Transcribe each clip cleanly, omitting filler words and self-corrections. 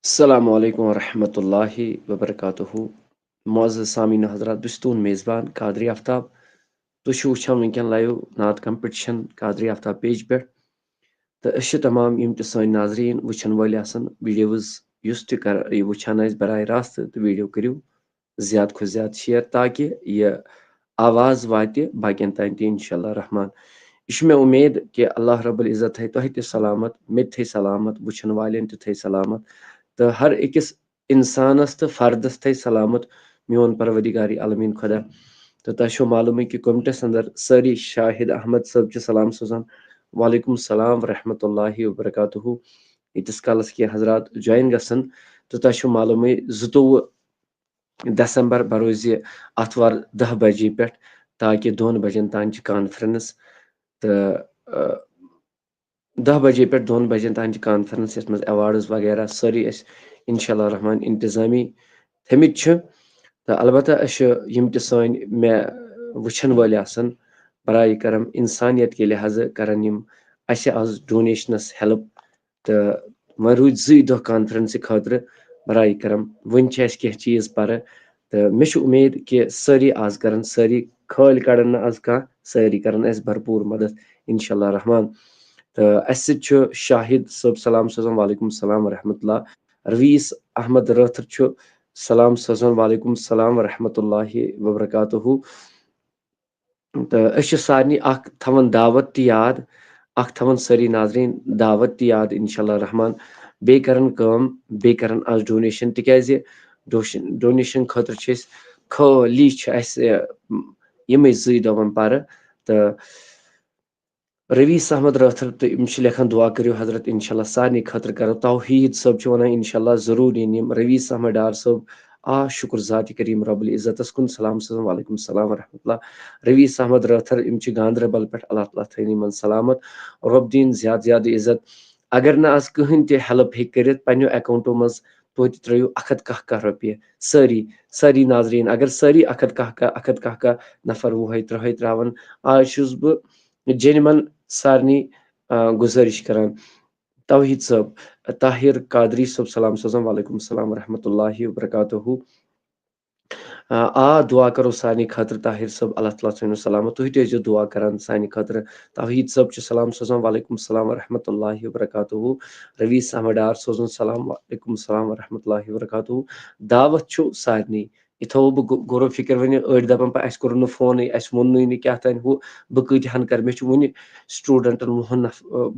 अस्सलामु अलैकुम वरहमतुल्लाहि वबरकातुहू। मुअज़्ज़ज़ सामीन हज़रात, बस तुहुंद मेज़बान कादरी आफ्ताब। तुह छो वुछान वुनकन लाइव नात कंपटीशन कादरी आफ्ताब पेज पे। तो अश तमाम यम ते सानि नाज़रीन वुछन वाले आसन वीडियोज युस ते कर वुछान आसि बराह रास्त तो वीडियो करियो ज़्यादा खो ज़्यादा शेयर ताकि यह आवाज़ वाते बाकियन तान ते इंशाअल्लाह रहमान। यह मे उम्मीद कि अल्लाह रब्बुल इज़्ज़त थई तुह ते सलामत, मे थई सलामत, वुछन वालेन ते थई सलामत, तो हर अकिस इंसानस तो फर्दस थे सलामत मोन परवदिगारी आलमीन खुदा। तो तुम मालूम है कि कमिटस अंदर सारी शाहिद अहमद सब सलाम सोजान। वालेकुम सलाम रहमतुल्लाहि व बरकातुहू। इतिस कालस के हजरात ज्वाइन गसन तो तुम मालूम है 22 दिसंबर बरोज अतवार 10 बजे पे ताकि 2 बजन तान कॉन्फ्रेंस तो 10 बजे पे 2 बजन तान कॉन्फ्रेंस यस मज अवार्ड्स वगैरह सारी इंशाल्लाह रहमान इंतजामी थमित तो अलबत्ता यम ते सन मे वुछन वाले आसन बराए करम इंसानियत के लिहाज करन यम आज डोनेशनस हेल्प तो वन रूद 2 दह कॉन्फ्रेंस खतर बराए करम वन कह चीज पर तो मे उम्मीद कि सारी आज करन सारी खाल कड़न आज कह सारी करन भरपूर मदद इंशाल्लाह रहमान। तो अस शाहिद सब सलाम सोजान वालेकुम सलाम रहमतुल्लाह। रवीस अहमद रथर सलाम सोजान वालेकुम सलाम रहमतुल्लाहि व बरकातुहू। तो सारनी थवन दावत ती याद थवन सारी नाजरीन दावत ती याद इंशाल्लाह रहमान। बे करन काम बे करन आज डोनेशन तिकाज डोनेशन खतर खाली यमे 2 दवन पर तो रवीस अहमद रथर तो लिखान दुआ करो हजरत इंशाल्लाह सारनी खतर करो तौहीद सब वन इंशाल्लाह जरूर इन रवीस अहमद डार सब शुक्र ज़ात करीम रब्बुल इज़्ज़तस कुन सलाम वालेकुम सलाम रहमतुल्लाह। रवीस अहमद रथर गांधरबल पे अल्लाह ताला थैन यमन सलामत रब दीन ज्यादा ज्यादा इज़्ज़त। अगर न आज कहीं ते हेल्प हे कर पन्नो अकाउंटो मज तो त्रो 1 रुपये सारी सारी नाजरीन अगर सारी 1 नफर 20 30 त्रावन आज बह जेनमन सारनी गुजारिश करान तौहीद साहब ताहिर कादरी सब सलाम सोजान वालेकुम सलाम रहमतुल्लाहि व बरकातुहू। दुआ करो सानी खतर ताहिर सब अल्लाह ताला थैनो सलामत तुह ते दुआ करान सानी खतर तौहीद सब सलाम सोजान वालेकुम सलाम रहमतुल्लाहि व बरकातुहू। रवीस अहमद डार सोजन सलाम वालेकुम सलाम रहमतुल्लाहि व बरकातुहू। दावत सारनी यह थो बह गौर फिक्र वन अड़ दपान अस कोर फोन अस वोन क्या तान हूँ बह कतहन कर मे वन स्टूडेंटन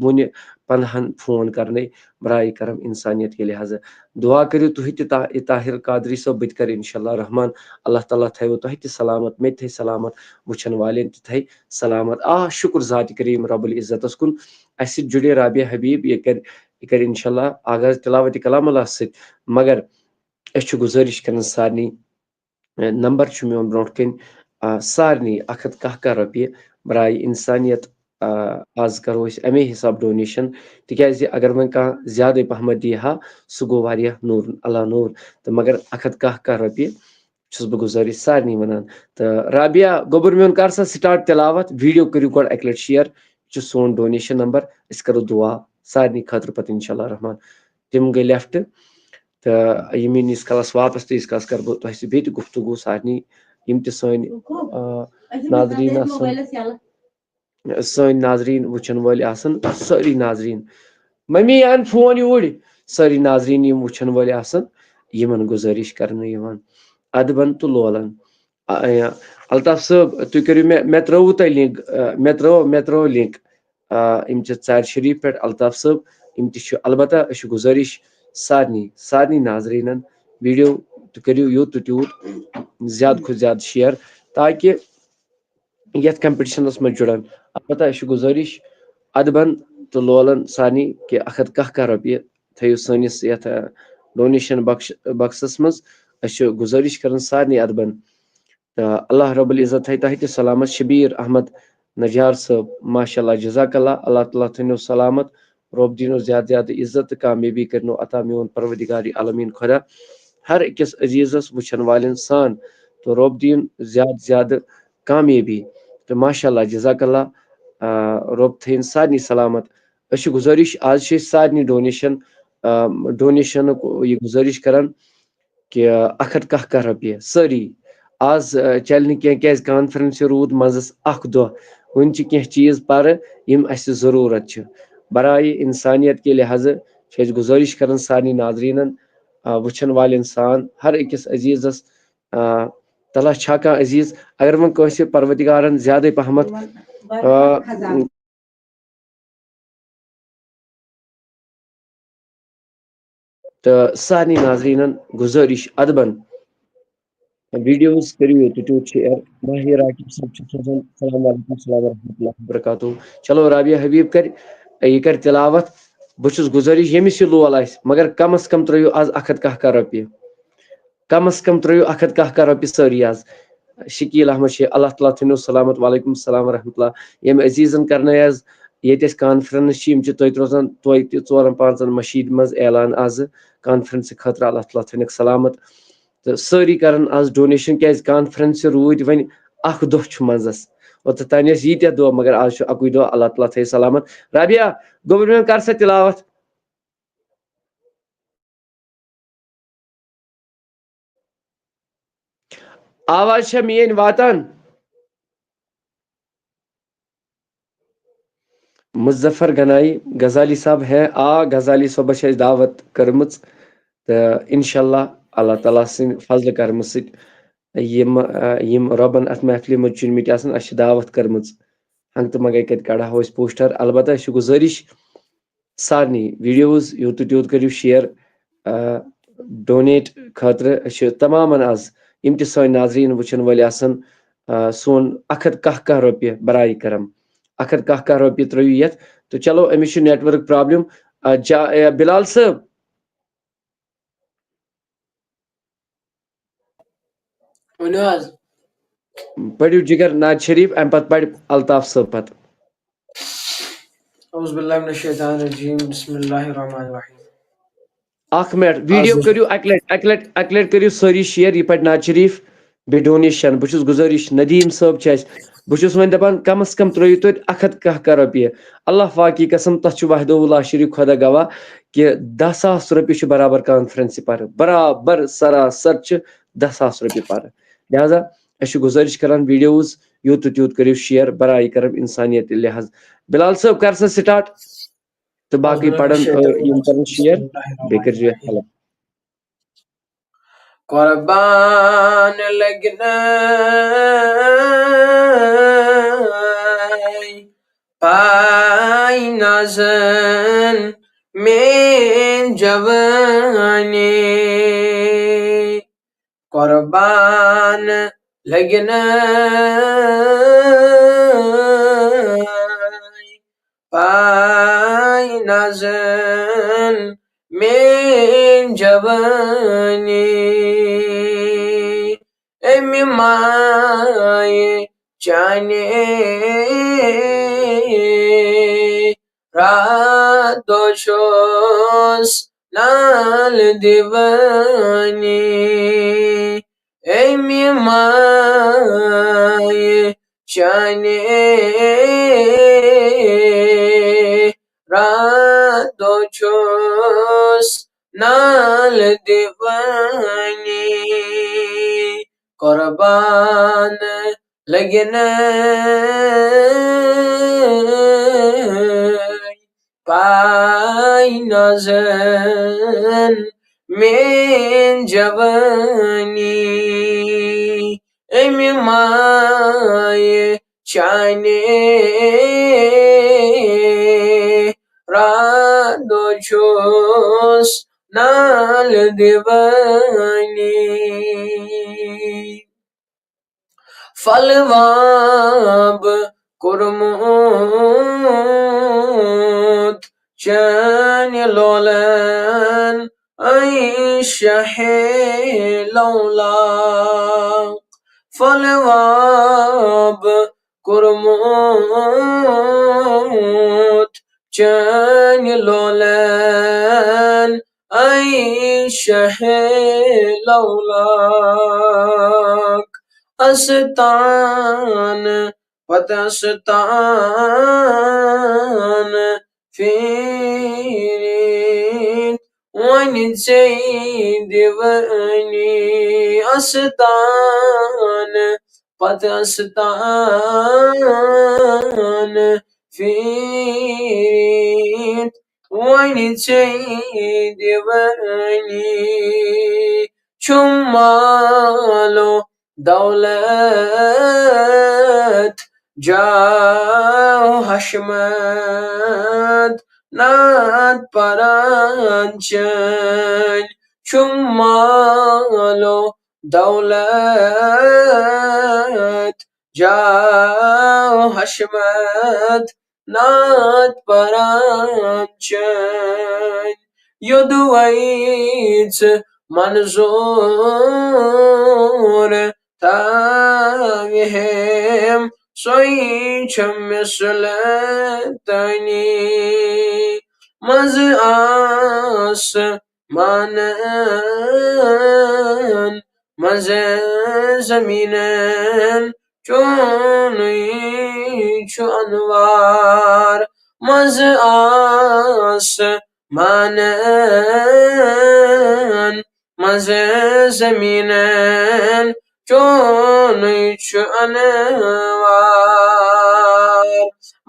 वन 15 फोन करने बराए करम इंसानियत के लिहाज दुआ करो तुह ताहिर कादरी सब बत कर इंशाल्लाह रहमान। अल्लाह ताला थो तुह ते सलामत मे थे सलामत वुछन वाले थे सलामत शुक्र ज़ात करीम रब्बुल इज़्ज़तस कुन अस जुड़े राबिया हबीब यह कर इंशाल्लाह आगाज तिलावत कलामुल्लाह मगर अस गुजारिश कर सारनी नंबर मोन ब्रोट कन सारनी 1 रुपये बराए इंसानियत आज करो अमे हिसाब डोनेशन तिकाज अगर वन कह ज्यादा पहमत दी हा सह गो नूर अल्लाह नूर तो मगर 1 बह गुजारिश सारनी वनान। तो राबिया गोबर मोन कर सा स्टार्ट तिलावत वीडियो करो गो अक लट शेयर सोन डोनेशन नंबर अस करो दुआ सारनी खतर पत इंशाल्लाह रहमान। तम गई लेफ्ट तो यमीन इस कलस वापस तो इस कलस कर बह तुह बे गुफ्तगू सारनी यम ते सन नाजरीन सन नाजरीन वुछन वाले आसन सारी नाजरीन मम्मी अन फोन यूर सारी नाजरीन यम वुछन वाले आसन यमन गुजारिश करने अदबन तो लोलन। अल्ताफ साहब तुम करो मे त्रो तुह लिंक मे त्रो लिंक यम चार शरीफ पे अल्ताफ साहब यम अलबत्ता गुजारिश सारनी सारनी नाजरीन वीडियो तो करो यूत तो तूत ज्यादा खो ज्यादा शेयर ताकि ये कंपटीशनस में जुड़न अलबत्ता गुजारिश अदबन तो लोलन सारनी कि 1 रुपये थो सनिस डोनेशन बक्सस मज गुजारिश कर सारनी अदबन तो अल्लाह रब्बुल इज़्ज़त थी तुह ते सलामत। शबीर अहमद नजार साहब माशाल्लाह जज़ाकल्लाह अल्लाह ताला थैनो सलामत रब दीनो ज्यादा ज्यादा इज़्ज़त कामयाबी करनो अता मोन परवदिगारी आलमीन खुदा हर अकिस अजीजस वुछन वाले सान तो रब दीन ज्यादा ज्यादा कामयाबी तो माशाल्लाह जज़ाकल्लाह रब थैन सारनी सलामत। गुजारिश आज सारनी डोनेशन डोनेशन ये गुजारिश करान कि 110 रॉपिया सारी आज चल क्या कॉन्फ्रेंस रूद मजस दह वन चीज पर यम अस जरूरत बराए इंसानियत के लिहाज गुजारिश कर सारे नाजरीन वुचन वाल इंसान हर अकिस अजीजस तला छा कह अजीज अगर वो कंस परवदिगारन ज्यादा पहमत तो सारे नाजरीन गुजारिश अदबन वीडियोस करियो यूट्यूब शेयर माहिर राकिब साहब सोजन सलाम वालेकुम सलाम रहमतुल्लाहि व बरकातहू चलो राबिया हबीब कर ये कर तिलावत बहुत गुजारिश यमिस लोल आस मगर कम अज कम त्रो आज 110 रॉपिया कम अज कम त्रो 110 रॉपिया सारी आज शकील अहमद शेख अल्लाह ताला थो सलामत वालेकुम सलाम रहमतुल्लाह यम अजीजन करना आज ये कॉन्फ्रेंस तुत रोजान तो 4-5 मशीद मज ऐलान आज कॉन्फ्रेंस खतर अल्लाह ताला थो सलामत तो सारी कर आज डोनेशन क्या कॉन्फ्रेंस रूद वन दह मजस और तान यीत्या दह मगर आज अकु दह अल्लाह ताला थे सलामत राबिया गवर्नमेंट कर सा तिलावत आवाज मेन वातान मुजफ्फर गनाई गजाली साहब है गजाली साहब दावत कर्म तो इंशाल्लाह अल्लाह ताला सिंद फजल कर्म यम रबन अत महफिल मज चुनमित दावत कर्म हंग तो मंगे कत कड़ो पोस्टर अलबत्ता गुजारिश सारनी वीडियोज यूत त्यूत करियो शेयर डोनेट खतर तमाम आज यम सान नाजरीन वुचन वाल सोन 110 रॉपिया बराई करम 110 रॉपिया त्रो ये तो चलो अमिस नेटवर्क प्रॉब्लम बिलाल साहब पढ़ियो जिगर नाज शरीफ अम पत पढ़ अल्ताफ साहब पत अख मिनट वीडियो करियो अक लट करियो सारी शेयर यह पढ़ नाज शरीफ बे डोनेशन बहुत गुजारिश नदीम साहब बहुत वन दपान कम अज कम त्रो तुत 110 रॉपिया अल्लाह फाकी कसम तथ वहदुल्ला शरीफ खुदा गवाह कि 10,000 रॉपिया बराबर कॉन्फ्रेंस पर बराबर सरासर 10,000 रॉपिया पर लिहाजा गुजारिश करान वीडियोज यूत त्यूत करियो शेयर बराई करम इंसानियत लिहाज बिलाल साहब कर सा स्टार्ट तो बाकी पढ़न कर शेयर बे कर हेल्प कुर्बान लगना पाई नाज़न में जवानी कुर्बान लगना पाई नाज़न में जवानी एमी माए चाने रातो शोस नाल दीवानी एमी माए चाने रातो शोस नाल दीवानी कुर्बान लगना पाई नाज़न में जवानी एमी माए चाने रातो शोस नाल दीवानी फलवाब कुरमुत चन लोलन शहे लौला फलवाब कुरमुत चन लोलन शहे लौला अस्तान पतस्तान फिर वनि दिवनी अस्तान पत अस्तान फिर वनि दिवनी Chummalo daulat Jau Hashmad Nat Paranchan Chummalo daulat Jau Hashmad Nat Paranchan Yoduait Manzur Tavihim Soicham Mislatani Mazas Manan Mazazaminan Chuni Chuanwar Mazas Manan Mazazaminan Chuni Chuanwar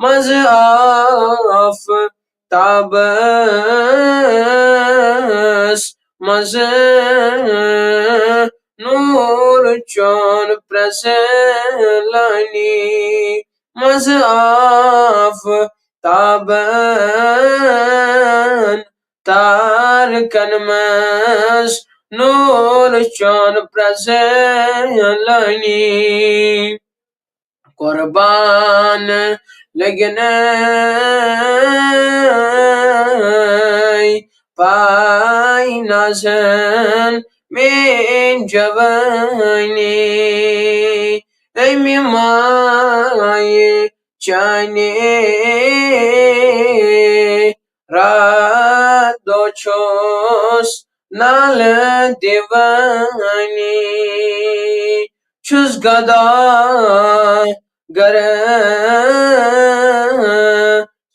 Mazaf Tabas Mazan Nur Chon Praselani Mazaf Taban Tarkan Mas Nur Chon Praselani Qurban Lagnay Pai Nazan Min Javani Emi Mai Chani Radochos Nala Divani Chus Gada Gara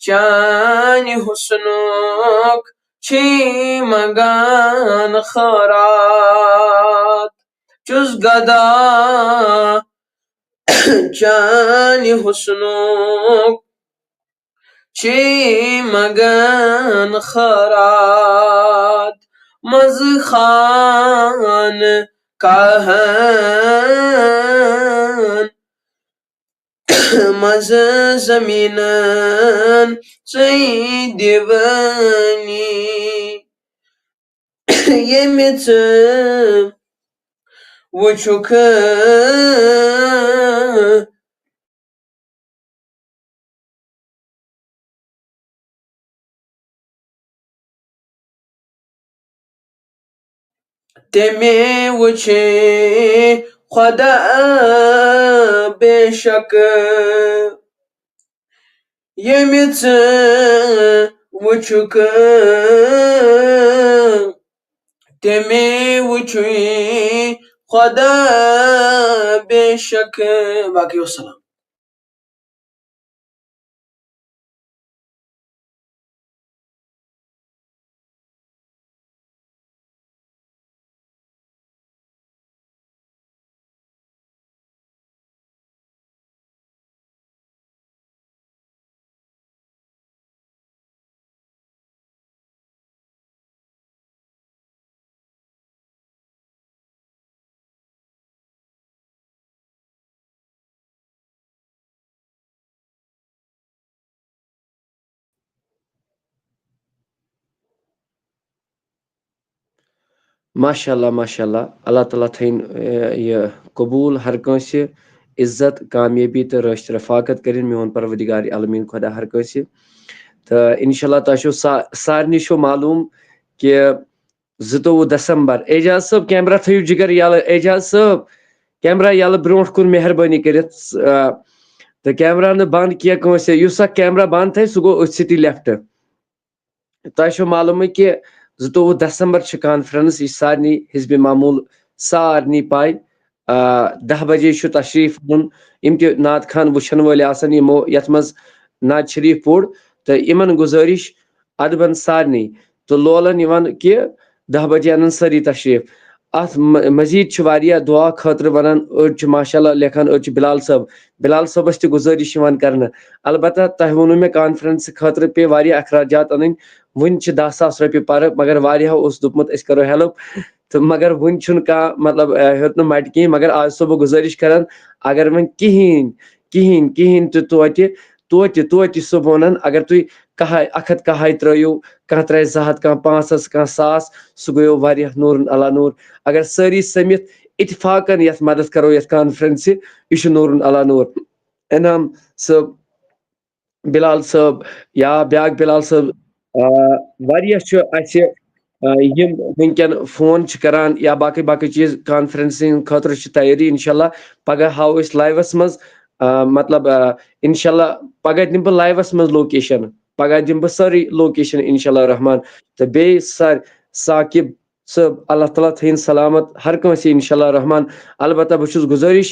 Chani Husnok Chi Magan Kharat Chus Gada Chani Husnok Chi Magan Kharat Mazkhan Kahan Mazazaminan Sayyidivani Yemitz Wuchuka Teme wuche Khada Beshak Yemitz Wuchuka Teme wuche Khada Beshak Baki wassalam माशाल्लाह माशाल्लाह अल्लाह ताला thane ये कबूल हर कंसे इज्जत कामयाबी तो रश्त रफाकत करें main परवदिगार आलमीन खुदा हर कंसे तो इंशाल्लाह तशो सारनी शो मालूम कि 22 दिसंबर एजाज साहब कैमरा थयु जिगर यल एजाज साहब कैमरा यल ब्रोट कुन मेहरबानी करित तो कैमरा न बंद किया कंसे युस कैमरा बंद थे सो गो सिटी लेफ्ट तशो मालूम कि 22 दिसंबर कॉन्फ्रेंस यह सारनी हिजब मामूल सारनी पाई 10 बजे तशरीफ दिन इम ते नात खान वुचन वाले आसन यमो यथ मज नात शरीफ पोड़ तो इमन गुजारिश अदबन सारनी तो लोलन यवन कि 10 बजे अनन सारी तशरीफ अत मजीद वारिया दुआ खतर वनान अड़ माशाल्लाह लेखान अड़ बिलाल सबस त गुजारिश करना अलबत्ता तह वोनु मे कॉन्फ्रेंस खतर पे वारिया अखराजात अन वन 10,000 रुपये पर मगर वारिया उस दुपमुत अस करो हेल्प तो मगर वन कह मतलब हेत मट कहीं मगर आज सो बह गुजारिश करान अगर वन कहीं कहीं कहीं तो सो वोन अगर तुम कह 1 त्रो कह त्रे 200 कह 500 कह 100 सह गो वारिया नूर अला नूर अगर सारी समित इतफाकन यथ मदद करो यथ कॉन्फ्रेंस यह नूर अला नूर इनाम सब बिलाल साहब या ब्याक बिलाल साहब वारिया यम वनकन फोन करान या बाकी बाकी चीज कॉन्फ्रेंसिंग खतर तैयारी इंशाल्लाह पगह हाव अस लाइवस मज मतलब इंशाल्लाह पगह दिम बह लाइवस मज लोकेशन पगह दिम बह सारी लोकेशन इंशाल्लाह रहमान तो बे सर साकिब सब अल्लाह ताला थीन सलामत हर कंसे इंशाल्लाह रहमान अलबत्ता बह गुजारिश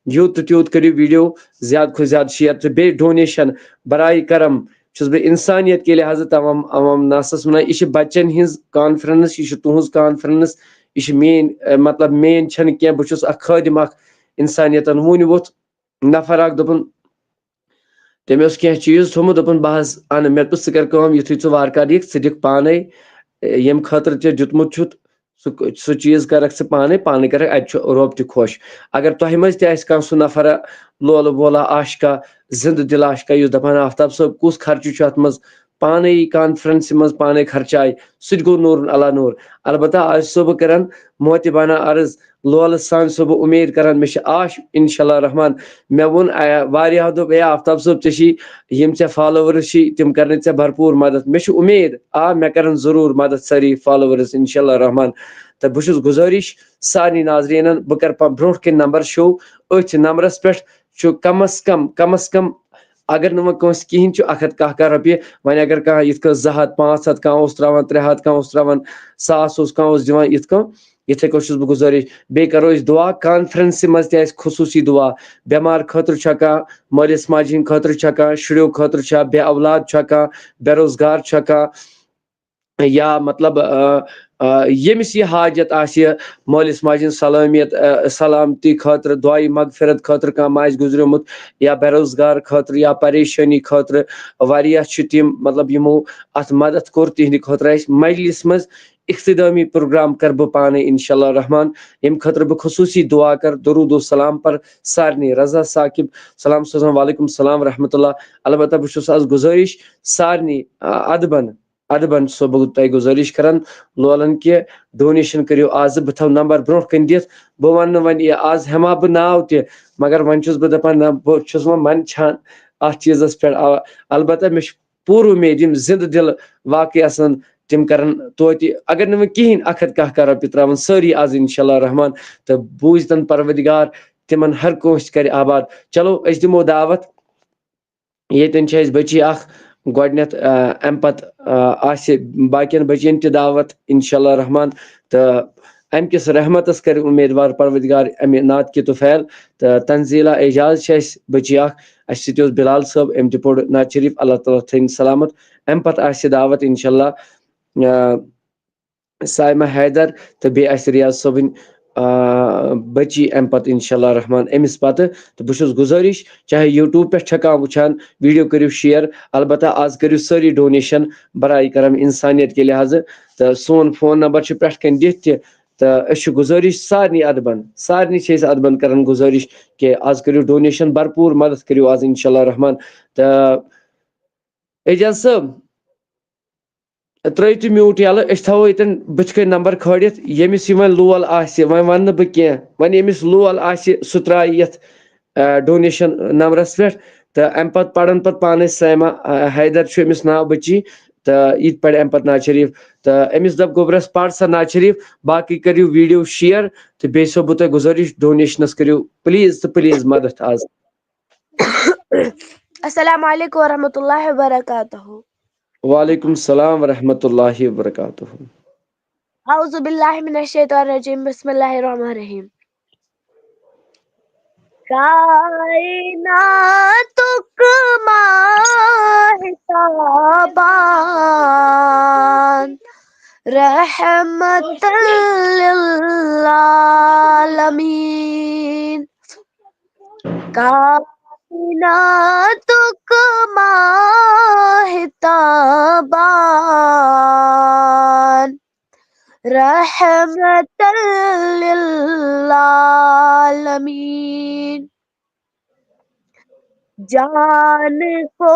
यूत त्यूत करियो वीडियो ज्यादा खो ज्यादा शेयर तो बे डोनेशन बराई करम बह इंसानियत के लिहाज तमाम अवाम नासस वना यह बच्चन हिज कॉन्फ्रेंस यह तुहज कॉन्फ्रेंस यह मेन मतलब मेन छन कह बह खादिम इंसानियत वुन वोथ नफर दोपन तमें कह चीज थोमुत दोपन बह अन मे सह कर युथु च वारकार दिख दिख पाने यम खतर दुतमुत सह चीज करक पाने पाने कर रोब त खुश अगर तह मज तह सह नफर लोल वोला आशका जिंद दिल आशका युस दपान आफ्ताब साहब कुस खर्च अत मज पाने कॉन्फ्रेंस मज पाने खर्चाय सह गो नूर अला नूर अलबत्ता आज सो बह कर मोतिबाना अर्ज लोल सान सो बह उम्मीद कर मे आश इंशाल्लाह रहमान मे वोन वारिया दोप आफ्ताब साहब यम ऐ फॉलोवर्स तम कर भरपूर मदद मे उम्मीद मे कर जरूर मदद सारी फॉलोवर्स इंशाल्लाह रहमान तो बह गुजारिश सारे नाजरीन बह कर ब्रो कन नंबर शो अथ नंबरस पे कम अस कम अगर नुह कस कहें 110 रुपये वन अगर कह इत 200 500 कह त्रावान 300 कह त्रावान 100 कह दिवान इथे बह गुजारिश बे करो दुआ कॉन्फ्रेंस मज खसूसी दुआ बेमार खतर कह मालिस माज हिंद खतर कह शुरो खतर बे औलाद कह बेरोजगार कह या मतलब यमिस यह हाजत मालिस माज सलामियत सलामती खतर दुआई मगफिरत खतर कह माज गुजरमुत या बेरोजगार खतर या परेशानी खतर वारिया तम मतलब यमो अत मदद कोर तिहंद खतर मजलिस मज इख्तिदामी प्रोग्राम कर बह पाने इंशाल्लाह रहमान यम खतर बह खसूसी दुआ कर दरूद सलाम पर सारनी रजा साकिब सलाम सोजान वालेकुम सलाम रहमतुल्लाह अलबत्ता बह गुजारिश सारनी अदबन सो बह तह गुजारिश कर लोलन कि डोनेशन करो आज बह थव नंबर ब्रो कन दिथ बह वन वन यह आज हेमा बह नाव त मगर वन बह दपान बह वो मन छान अत चीजस पे अलबत्ता मे पूर उम्मीद यम जिंद दिल वाकई तम कर अगर नुह कहें 110 रुपये त्रावन सारी आज इंशाल्लाह रहमान तो बूझतन परवदिगार तिमन हर कंस कर आबाद चलो अस दिमो दावत येतन बची गोडनेथ अम पे बाकियन बचियन त दावत इंशाल्लाह रहमान तो अम किस रहमतस कर उम्मीदवार परवदिगार अमे नात कि तो फैल तो तंजीला एजाज बची अस बिलाल साहब अम त पोर नात शरीफ अल्लाह ताला थन सलामत अम पे दावत इंशाल्लाह साइमा हैदर तो बे रियाज सोबिन बची अम पे इंशाल्लाह रहमान अमिस पत तो बह गुजारिश चाहे यूट्यूब पे छकान वुचान वीडियो करो शेयर अलबत्ता आज करो सारी डोनेशन बराई करम इंसानियत के लिहाज तो सोन फोन नंबर पे कन दिथ तो गुजारिश सारनी अदबन कर गुजारिश कि आज करो डोनेशन भरपूर मदद करो आज इंशाल्लाह रहमान तो एजाज साहब त्रो म्यूट यल थो यन बुथ कन नंबर खड़ित यमिस वन लोल वन वन बह कह वन यमिस लोल सह त्राय यथ डोनेशन नंबरस पे तो अम पे पढ़न पे पाने साइमा हैदर अमिस नाव बची तो यह पढ़ अम पे नाज शरीफ तो अमिस दप गोबरस पढ़ सा नाज शरीफ बाकी करो वीडियो शेयर तो बे सो बह गुजारिश डोनेशनस करो प्लीज तो प्लीज मदद आज अस्सलाम वालेकुम वरहमतुल्लाहि वबरकातुहू। वालेकुम सलाम वरहमतुल्लाहि वबरकातुहू। औज़ु बिल्लाहि मिनश शैतानिर रजीम बिस्मिल्लाहिर रहमानिर रहीम। कायनातुक माहिताबान रहमतल लिल्लालमीन कायनातुक माहिताबान रहमतल लिल्लालमीन जान को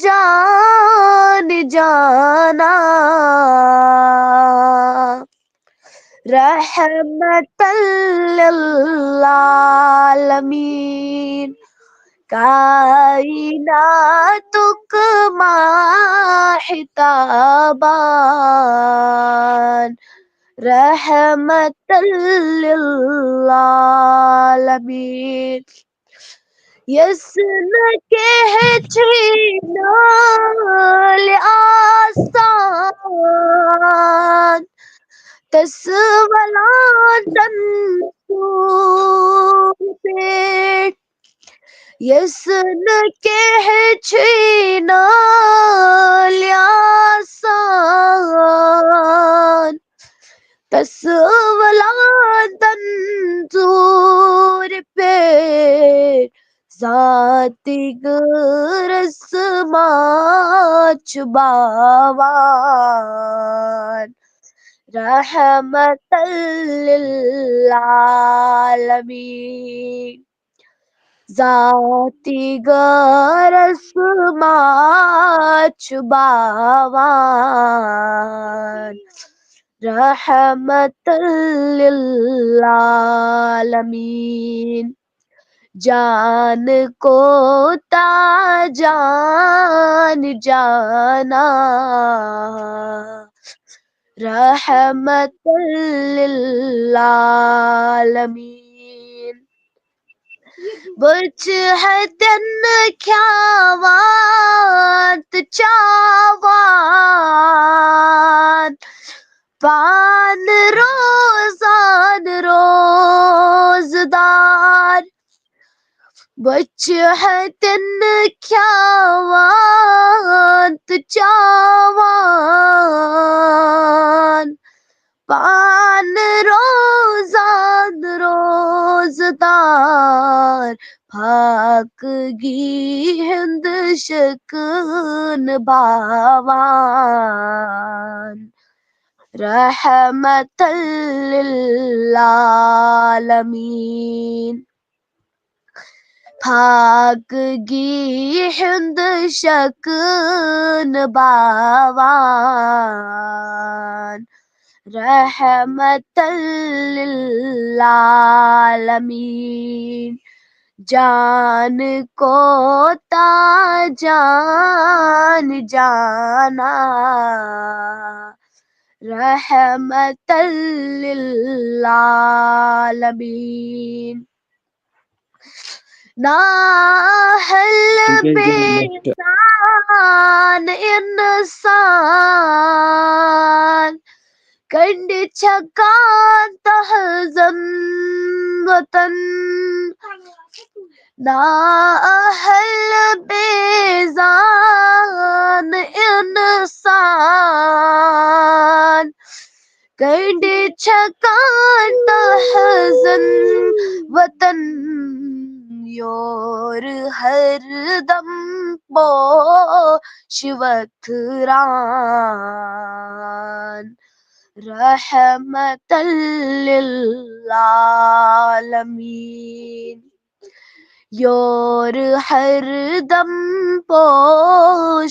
जान जाना रहमतल लिल्लालमीन कायनातुक माहिताबान रहमतल लिल्लालमीन यसन कहçinal आसान तस्वलातन पे यसन कहçinal आसान तस्वलातन पे Zatig resmaç bavan rahmatan lil alamin Zatig resmaç bavan rahmatan lil alamin जान को जान जाना रहमतल लिल्लालमीन बुर्च है तन ख्यावात चावान पान रोजान रोजदार बच है तन ख्यावात चावान पान रोजान रोजदार फाकगी हिंद शकन बावान रहमतल लिल्लालमीन फाकगी हिंद शकन बावान रहमतल लिल्लालमीन जान को जान जाना रहमतल लिल्लालमीन नाहल बेसान इंसान कंड छकान तहजन वतन नाहल बेजान इंसान कंड छकान तहजन वतन योर हरदम शिवथरान रहमतल लिल्लालमीन योर हरदम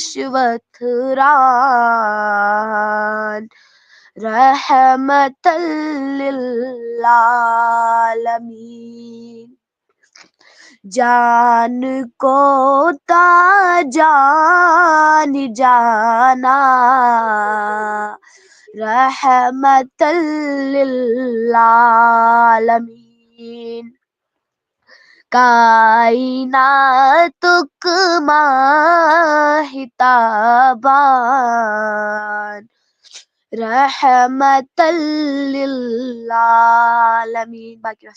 शिवथरान रहमतल लिल्लालमीन जान को जान जाना रहमतल लिल्लालमीन कायनातुक माहिताबान रहमतल लिल्लालमीन बाकी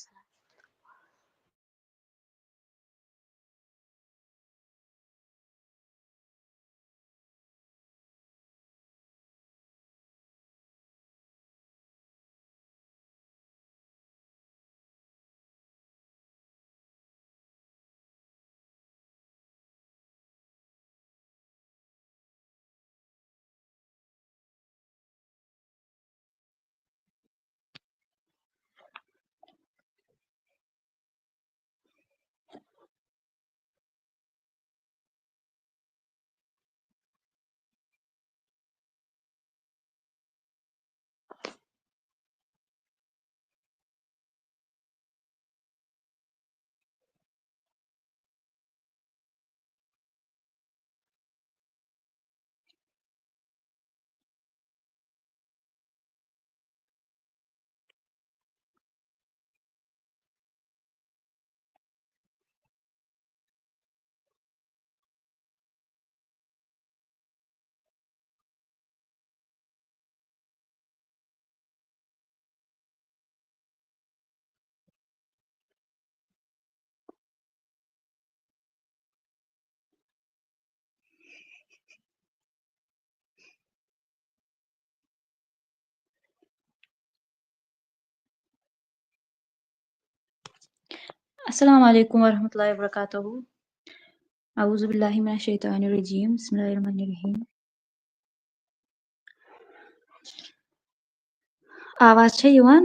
अस्सलाम वालेकुम वरहमतुल्लाहि वबरकातुहू। अऊज़ु बिल्लाहि मिनश शैतानिर रजीम। बिस्मिल्लाहिर रहमानिर रहीम। आवाज छै यवان?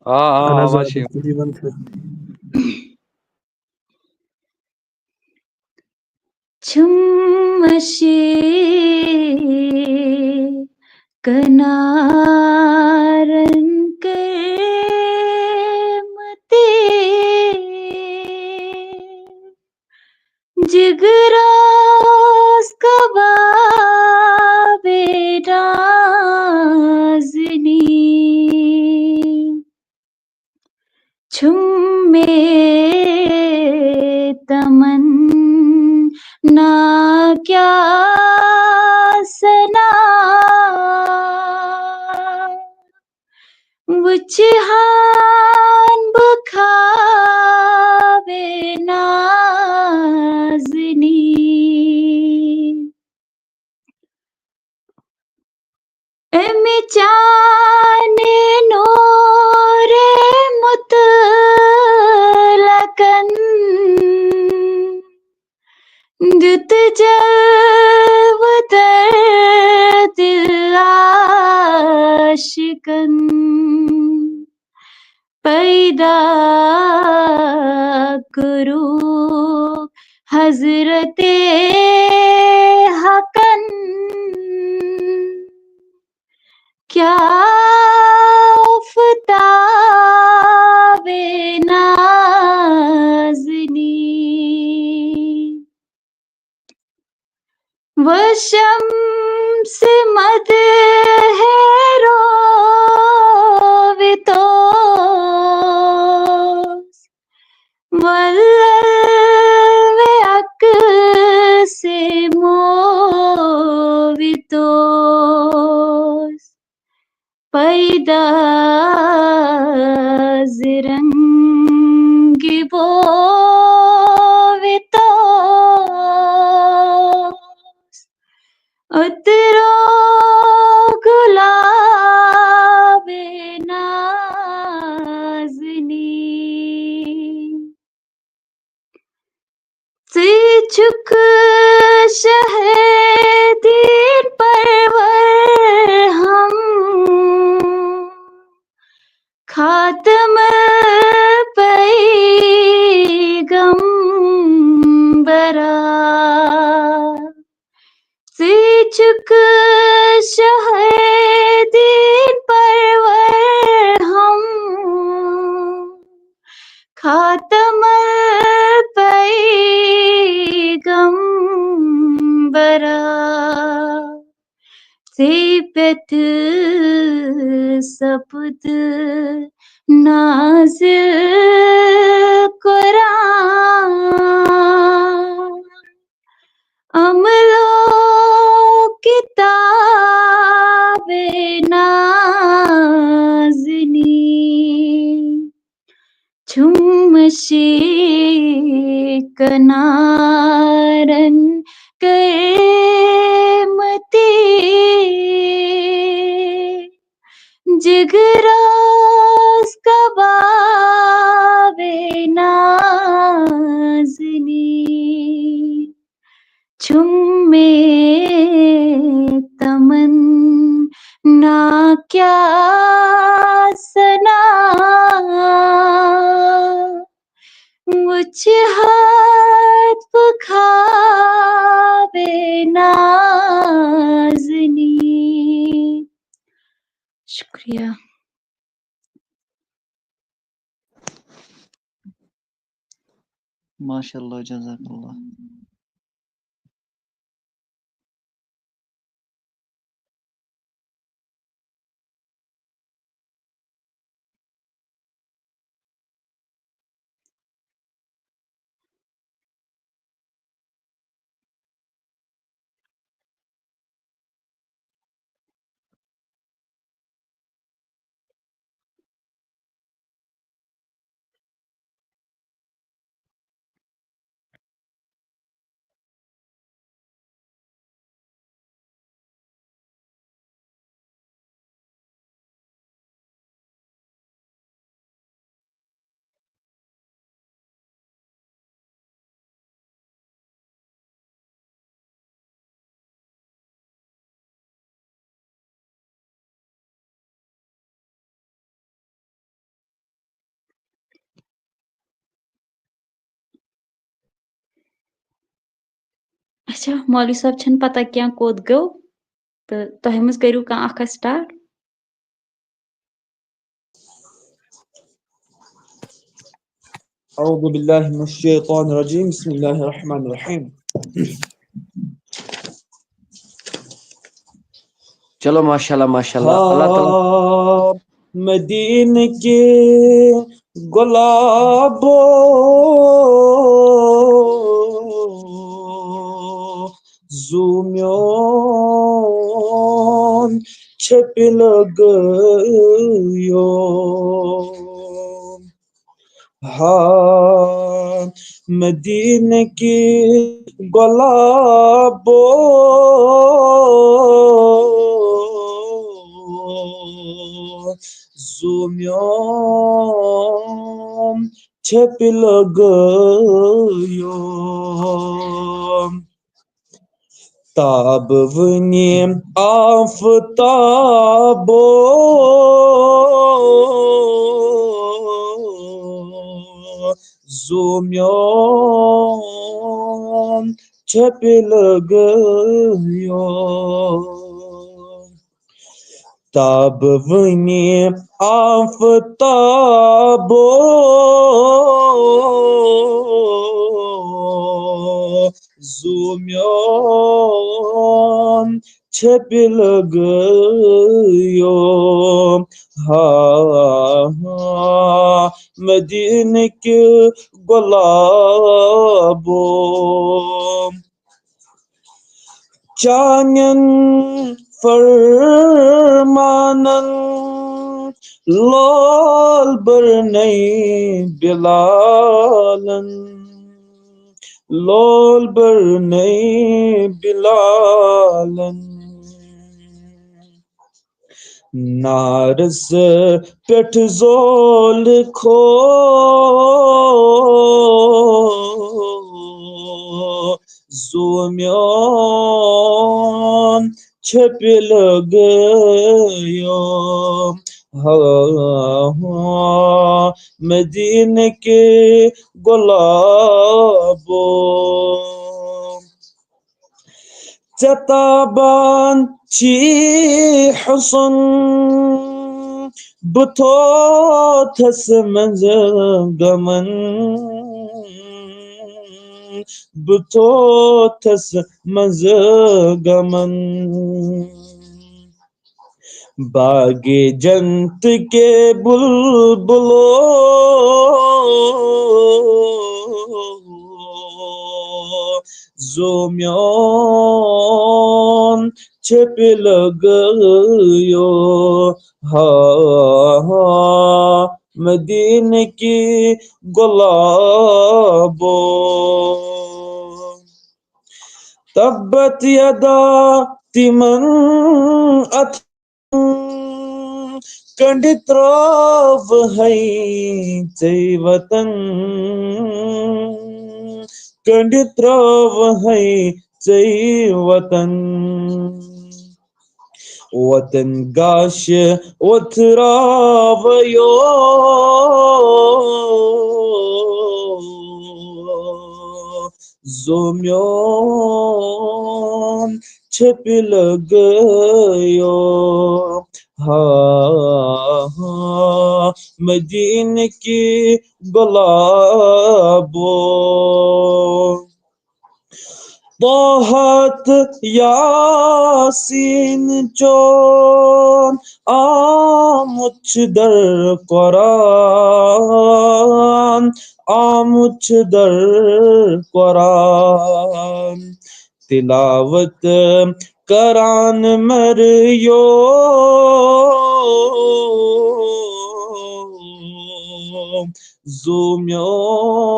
आवाज आवाज छै। जीवन से छुमशे कनारन के मते जिगरास कबाबे नाज़नी छुम्मे तमन्ना क्या सना वजहान बखावे नाज़नी एमे जाने नूरे मुतलकन दुत जब दर्द आशिकन पैदा करो हजरते हकन क्या फ़तावे नाज़नी वशम्स मद है रोवितोस वल्लवे अक्से मोवितोस पैदा ज़िरंगी बोवितोस अतरो गुलाबे नाज़नी से झुक शहदीन परवर हम खातम पैगंबरा से झुक शहदीन परवर हम खातम पैगंबरा से पेत सपुत नाज़िल कुरान अमलो किताबे नाज़नी छुमशे कनारन करमते जिगरास कबाबे नाज़नी छुम्मे तमन्ना क्या सना मुझ हाथ पखावे नाज़नी। शुक्रिया। माशाल्लाह, जज़ाकल्लाह। अच्छा मौलवी साहब छन पता क्या कोत गो तो तोहे मज करू का अख स्टार्ट أعوذ بالله من الشيطان الرجيم بسم الله الرحمن الرحيم चलो माशाल्लाह माशाल्लाह अल्लाह ताला हाँ मदीने के गुलाबो ज़ूमियोन छपिल गयो हाँ मदीने की गुलाबो ज़ूमियोन छपिल गयो ताब वनी आफताबो ज़ूमियोन छपिल गयो ताब वनी आफताबो ज़ूमियोन छपिल गयो हाँ मदीने के गुलाबो चानन फरमानन लाल बरनई बिलालन लाल बरनई बिलालन नारस पेठ जोल खो ज़ूमियोन छपिल गयो हाँ मदीने के गुलाबो चताबान ची हुसन बुथोथस मंज गमन बुथोथस मंज गमन बागे जंत के बुलबुलो ज़ूमियोन छपिल गयो हाँ मदीने की गुलाबो तब्बत यदा तिमन अथ कंडित्रव है वतन कंडित्रव है वतन वतन गाश उथरावयो ज़ूमियोन छपिल गयो हाँ मदीने की गुलाबो बहुत यासीन चोन आमुच दर कुरान आमुच दर कुरान तिलावत करान मरियो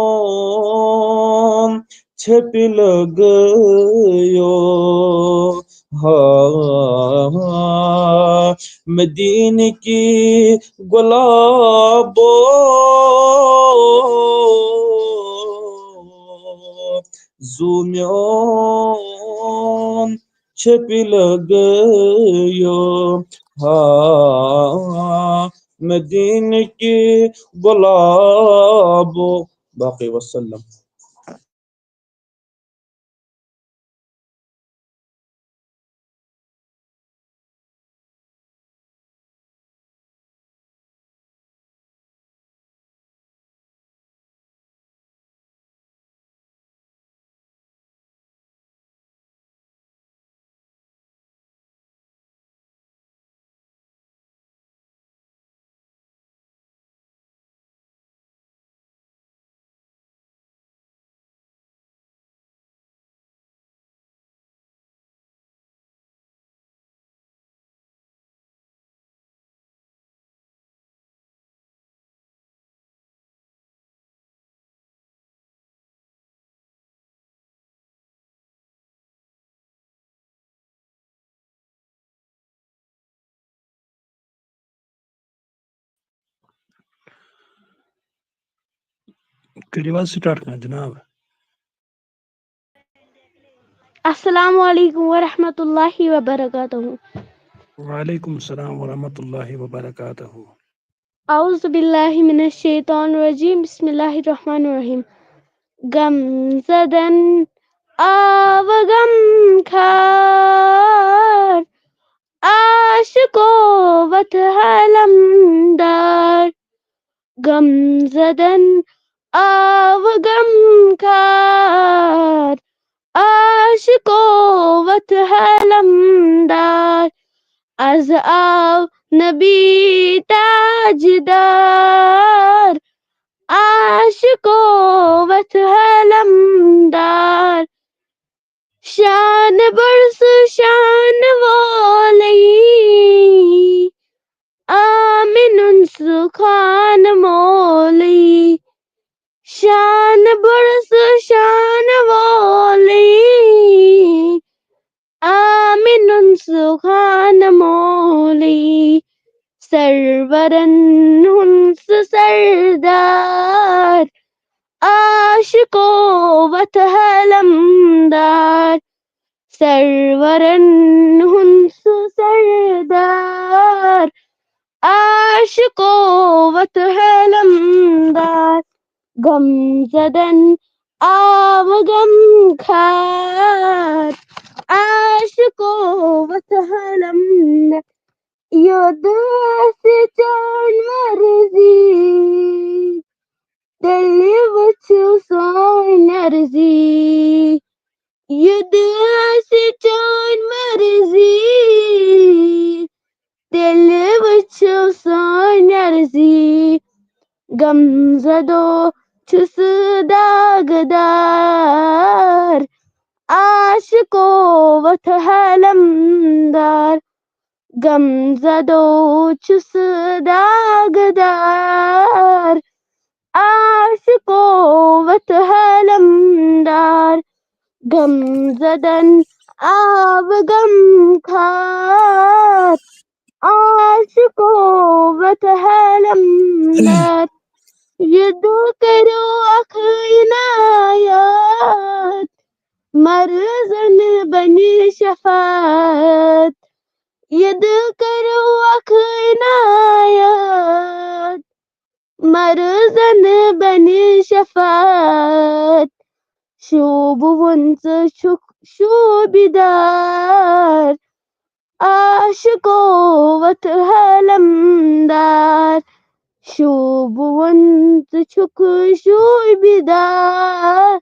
ज़ूमियोन छपिल गयो हाँ मदीने की गुलाबो ज़ूमियोन छपिल गयो हाँ मदीने की गुलाबो बाकी वसल्लम। करिए बात स्टार्ट करें जनाब। अस्सलामु अलैकुम व रहमतुल्लाहि व बरकातहू। वालेकुम सलाम व रहमतुल्लाहि व बरकातहू। औज़ु बिल्लाहि मिनश शैतानिर रजीम बिस्मिल्लाहिर रहमानिर रहीम। गमज़दन आव गमखार आशिको वत हलमदार। गमज़दन आव गमखार आशिको वत हलमदार। Az आव नबी ताजदार आशिको वत हलमदार। शान बरस शान वाली आमिन सुखान मौली। शान बरस शान वाली आमिन सुखान मौली। सरवरन हुन्स सरदार आशिको वत हलमदार। सरवरन हुन्स सरदार आशिको वत हलमदार। गमज़दन आव गमखार आशिको वत हलमदार। Yodasi Marzi deliver to Marzi. Yodasi Marzi deliver to Marzi. Gamzado to Sudagdar Ashiko wat halamdar. गमज़दो चुस दागदार आशिको वत हलमदार। गमज़दन आव गमखार आशिको वत हलमदार। यदो करो अख इनायत मरज़न बनी शफ़ात। यद करो अख इनायत मरज़न बनी शफ़ात। शोबुवंस शोबिदार आशिको वत हलमदार। शोबुवंस शोबिदार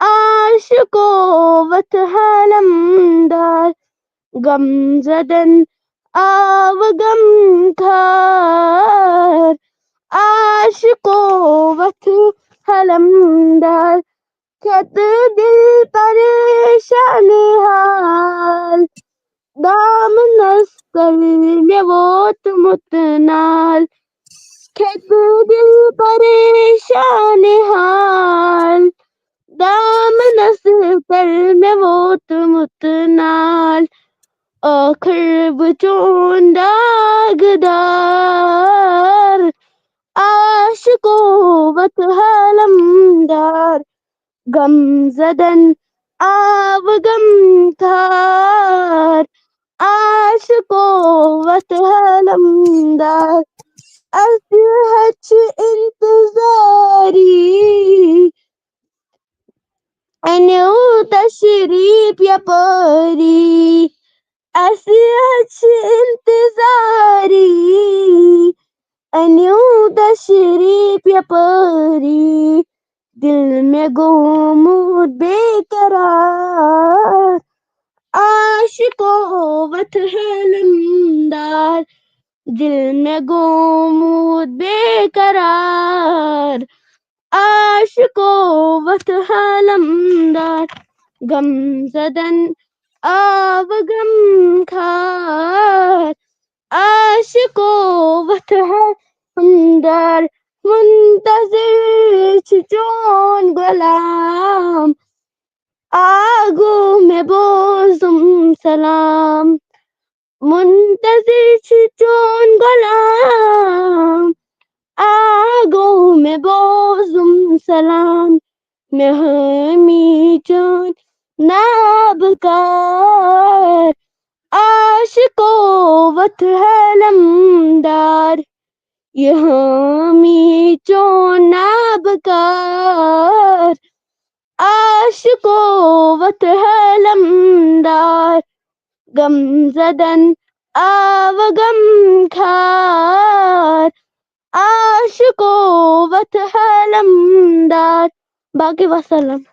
आशिको वत हलमदार। गमज़दन आव गमखार आशिको वत हलमदार। खत दिल परेशान हाल दाम नस्कल में वोत मुतनाल। खत दिल परेशान हाल दाम नस्कल में वोत मुतनाल। आखिर बचों दागदार आशिको वत हलमदार। गमज़दन आव गमखार आशिको वत हलमदार। असहच इंतज़ारी अनु तशरीफ यपारी। असहच इंतज़ारी अनु तशरीफ यपारी। दिल में गुमूद बेकरार आशिको वत हलमदार। दिल में गुमूद बेकरार आशिको वत हलमदार। गमज़दन आव गमखार आशिको वत हलमदार। मुंतज़िर चोन गुलाम आगो में बोज़ुम सलाम। मुंतज़िर चोन गुलाम आगो गो में बोजुम सलाम में हमी जान नाबकार आशिको वत है लमदार ये हमी जो नाबकार आशिको वत है लमदार गम ज़दन आव गम खार आशिको वत है लमदार बाकी वसलम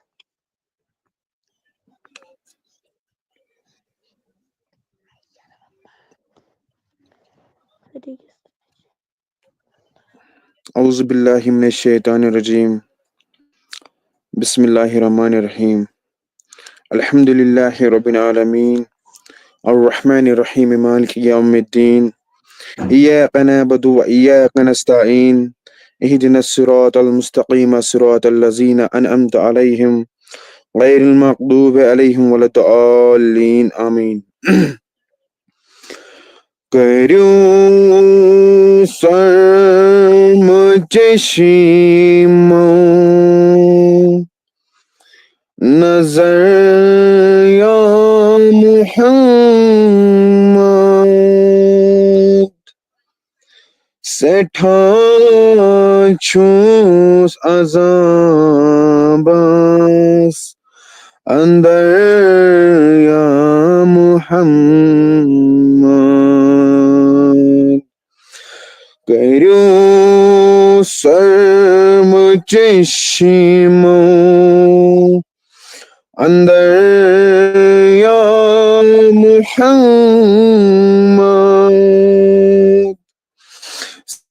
औज़ु बिल्लाहि मिनश शैतानिर रजीम बिस्मिल्लाहिर रहमानिर रहीम अल्हम्दुलिल्लाहि रब्बिल आलमीन अर्रहमानिर रहीम मालिकि यौमिद्दीन इय्याका नअबुदु व इय्याका नस्तईन इहदिनस सिरातल मुस्तकीम सिरातल लज़ीना अनअमता अलैहिम गैरिल मग़दूबि अलैहिम वलद्दाल्लीन आमीन। करूं सर मुझशिमो नजर या मुहम्मद सेठा छूस अज़ाबस अंदर या मुहम्मद करूं सर मुझशिमो अंदर या मुहम्मद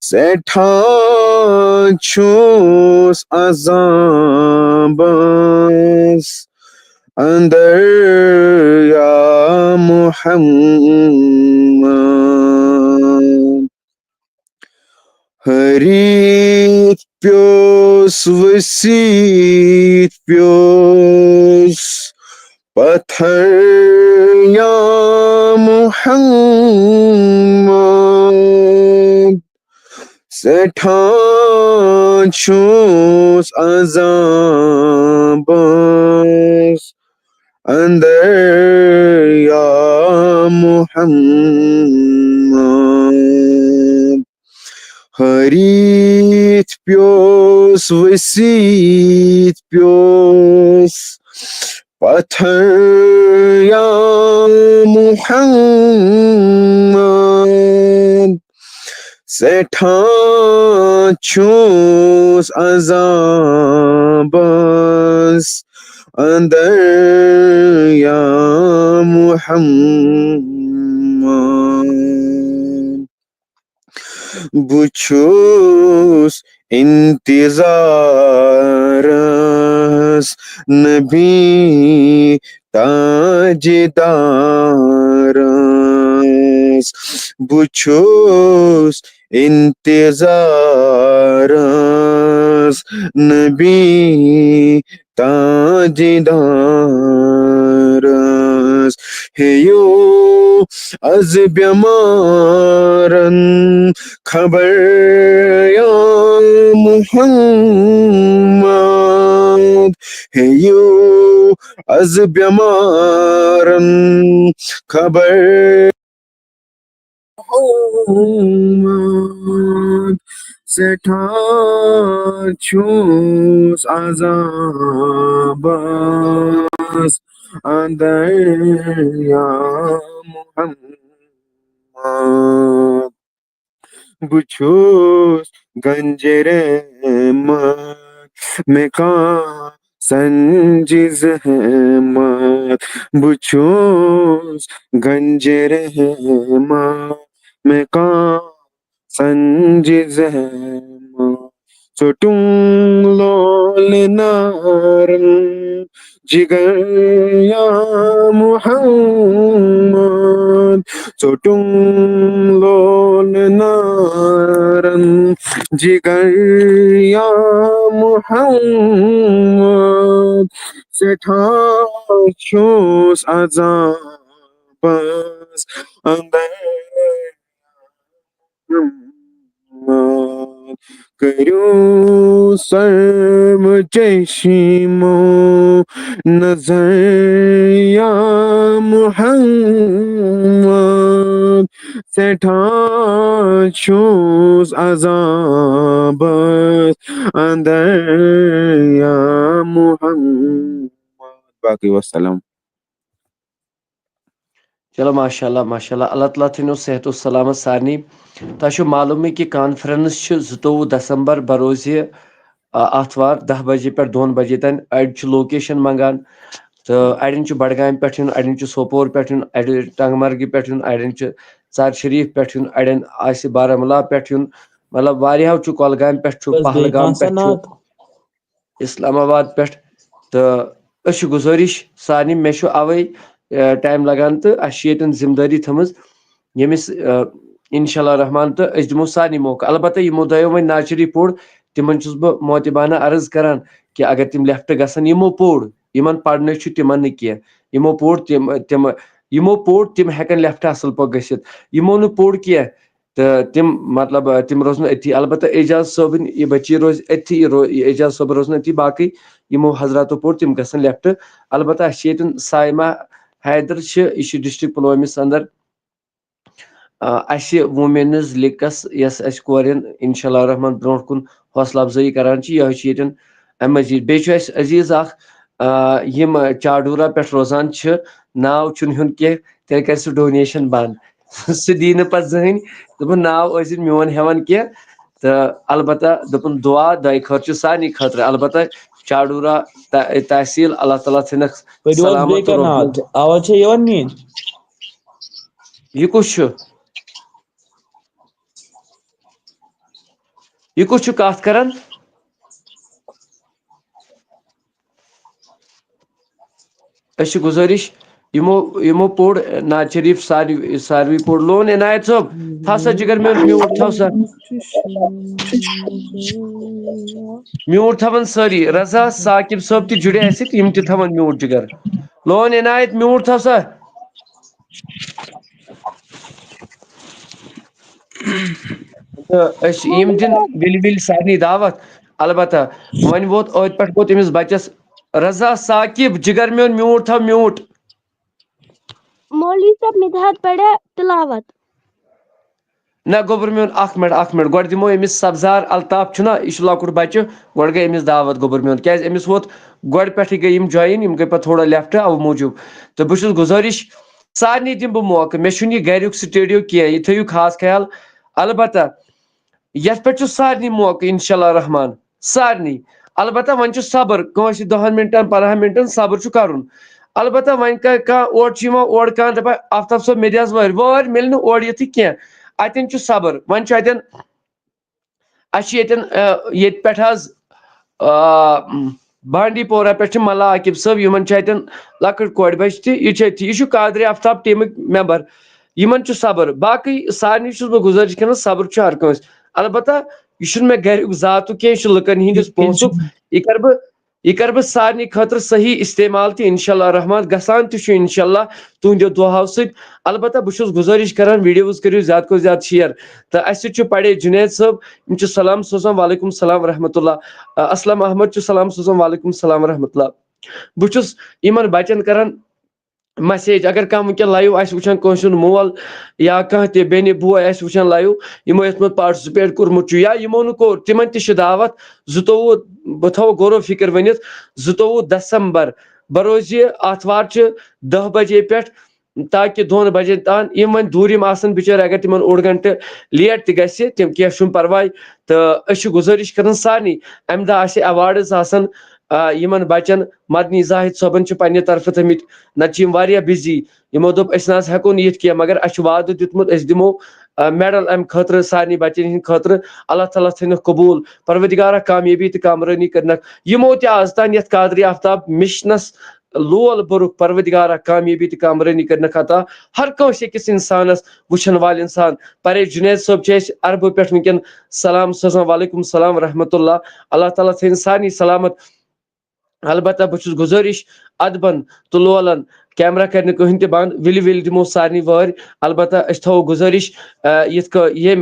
सेठा छूस अज़ाबस अंदर या मुहम्मद हरीत प्योस वसीत प्योस पत्थर या मुहम्मद सेठा छूस अज़ाबस अंदर या मुहम्मद हरीत प्योस वसीत प्योस पत्थर या मुहम्मद सेठा छूस अज़ाबस अंदर या मुहम्मद बुछुस इंतज़ारस नबी ताजदारस बुछुस इंतज़ारस नबी ताजदारस हेयो अज बेमारन खबर या मुहम्मद हेयो अज बेमारन खबर मुहम्मद सेठा छूस अज़ाबस अंदर या मुहम्मद बुछुस गंजरे में का संजिज अहमद बुछुस गंजरे में का संजिज अहमद चोटुंग लोल नारन जिगर या मुहम्मद चोटुंग लोल नारन जिगर या मुहम्मद सेठा छूस अज़ाबस अंदर करो सर्व चश्मो नजर या मुहम्मद सैठा छोस अजाब अंदर या मुहम्मद बाकी वसलम। चलो माशाल्लाह माशाल्लाह अल्लाह ताला थो सेहत सलामत सारनी। तुम मालूम कि कॉन्फ्रेंस 22 दिसंबर बरोज आतवार 10 बजे पे 2 बजे तन अड़ लोकेशन मंगान तो अड़न बडगाम पे अड़न सोपोर पे अड़ टंगमर्ग पे अड़न चार शरीफ पे अड़न बारामूला पे मतलब वारियाव कोलगाम पे पहलगाम पे इस्लामाबाद पे तो गुजारिश सारनी मे अवे टाइम लगान तो ये जिम्मेदारी थमज यमिस इंशाल्लाह रहमान तो दिमो सारनी मौका अलबत्ता यमो दयो वो नाचरी पोड़ तिमन बह मोतिबाना अर्ज करान कि अगर तिम लेफ्ट गसन यमो पोड़ यमन पढ़ने तिमन कह यमो पोड़ तिम हेकन लेफ्ट असल पे गसित यमो न पोड़ कह तो तिम मतलब तिम रोजन अथी अलबत्ता एजाज सबन ये बच्ची रोज अथी एजाज सब रोजन अथी बाकी यमो हजरातो पोड़ तिम गसन लेफ्ट अलबत्ता साइमा हैदर यह डिस्ट्रिक्ट पुलवामिस अंदर वुमेन्स लिकस यस कोरन इंशाल्लाह रहमान ब्रोह कुन हौसला अफजाई करान यह मजीद बे अजीज यम चाडूरा पे रोजान नाव हुन कह तेल कर डोनेशन बंद सह दी पे जहन दोपन नाव मोन हेवन कह तो अलबत्ता दोपन दुआ दय खर्च सारे खतर अलबत्ता चाडूरा तहसील अल्लाह ताला थनक सलामत आवाज मीन यह कुछ यह कुछ कत करान गुजारिश यमो पोड़ नाज शरीफ सारवी पोड़ लोन इनायत साहब था सा जिगर में म्यूट थव सा म्यूट थवन सारी रजा साकिब साहब ति जुड़े यम ति थवन म्यूट जिगर लोन इनायत म्यूट थव सा यम दिन विल सारनी दावत अलबत्ता वन वोत ओत पे वोत अमिस बचस रजा साकिब जिगर में म्यूट थव म्यूट मौलवी साहब मिदहत पढ़े तिलावत ना गोबर मोन अख मिनट गोड़ दिमो अमिस सब्जार अल्ताफ छुना यह लकुट बच्चे गोड़ गई अमिस दावत गोबर मोन क्या अमिस वोत गोड़ पे गई ज्वाइन यम गई पे थोड़ा लेफ्ट अव मूजूब तो बहुत गुजारिश सारनी दिम बह मौका मे गरुक स्टडियो कह यह थो खास ख्याल अलबत्ता ये पे सारनी मौका इंशाल्लाह रहमान सारनी अलबत्ता वन सबर कंस 10 मिनटन 15 मिनटन सबर कर अलबत्ता वन ओर कह दपा आफ्ताब सब मे दस वार मिल ओर ये कह अतन सबर वन पे बांडी पोरा पे मल्ला आकिब साहब इन लकट कोड़ बच यह कादर आफ्ताब टीम मेंबर इन सबर बाकी सारनी बह गुजारिश कर सबर हर कंस अलबत्ता यह मे गरुक जात कह लुकन हंदिस पोसुक यह कर बह सारनी खतर सही इस्तेमाल तो इंशाल्लाह रहमान गसान इंशाल्लाह तुंदो दुआओ सत अलबत्ता बहुत गुजारिश करान वीडियोज करो ज्यादा को ज्यादा शेयर तो अस पड़े जुनैद साहब यम सलाम सोजान वालेकुम सलाम रहमतुल्लाह असलम अहमद सलाम सोजान वालेकुम सलाम रहमतुल्लाह बहुत इन बचन करान मैसेज अगर कह वह लाइव वुचान कंस मोल या कह बेन बोय वुचान लाइव यमो ये पार्टिसिपेट कोर्मुत या यमो न कोर तिमन ति दावत 22 बह थो गौर फिक्र वन 22 दिसंबर बरोज आतवार 10 बजे पे ताकि 2 बजे तान यम वन दूरिम आसन बिचार अगर तिमन ओड घंटे लेट तम कह परवाय तो गुजारिश कर सारनी अम दह अवार्ड्स आसन यमन बचन मदनी जाहिद सबन पे तरफ थमित नत बिजी यमो दोप हेको नीत कह मगर अ वाद दितमुत दिमो मेडल अम खतर सारनी बचन हिंद खतर अल्लाह ताला थनक कबूल परवदिगारा कामयाबी तो कामरानी करनक यमो त आज तान यथ कादरी आफ्ताब मिशनस लोल बरुख परवदिगारा कामयाबी तो कामरानी करनक अता हर कंस अकिस इंसानस वुचन वाल इंसान परे जुनैद साहब अरबों पे वनकन सलाम सोजान वालेकुम सलाम रहमतुल्लाह अल्लाह ताला थन सारनी सलामत अलबत्ता बहुत गुजारिश अदबन तो लोलन कैमरा करने कहीं ते बंद विल विल दिमो सारनी वार अलबत्ता अस थो गुजारिश ये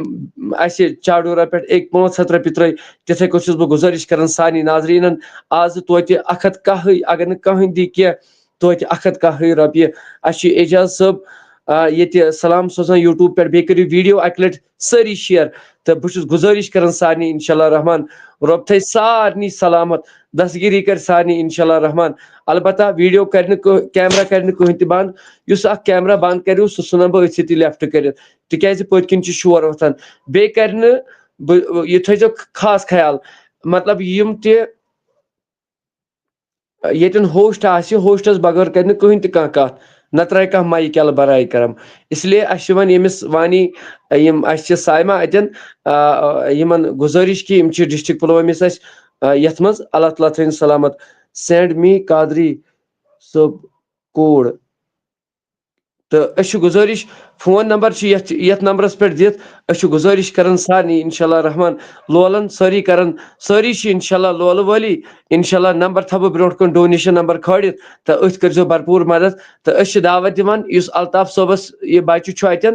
चाडोरा पे एक 500 रपी त्र तिथे कुछ बह गुजारिश कर सारे नाजरीन आज तोत 110 अगर न कहीं दी कह तोत 110 रपये एजाज सब ये सलाम सोजान यूट्यूब पे बे करू वीडियो अक लट सारी शेयर तो बहुत गुजारिश कर सारे इंशाल्लाह रहमान रब थे सारे सलामत दस्तगिरी कर सारे इंशाल्लाह रहमान अलबत्ता वीडियो कर कैमरा कर कहीं ते बंद उस कैमरा बंद करू सह सुन बह अथी लेफ्ट कर तिक पत्किन शोर वथान बे कर ये थो खास ख्याल मतलब यम येन होस्ट होस्टस बगैर कर कहीं ते कत न त्राय कह माइक यल बराई करम इसलिए यमिस वानी साइमा अतन गुजारिश कि डिस्ट्रिक्ट पुलवामिस यथ मज अल्लाह ताला थन सलामत सेंड मी कादरी सब कोड तो गुजारिश फोन नंबर यथ नंबरस पे दित गुजारिश कर सारे इंशाल्लाह रहमान लोलन सारी कर सारी इंशाल्लाह लोल वाली इंशाल्लाह नंबर थो ब्रो कन डोनेशन नंबर खड़ित तो अथ कर भरपूर मदद तो दावत दिवान अल्ताफ सोबस ये बच्चे अतन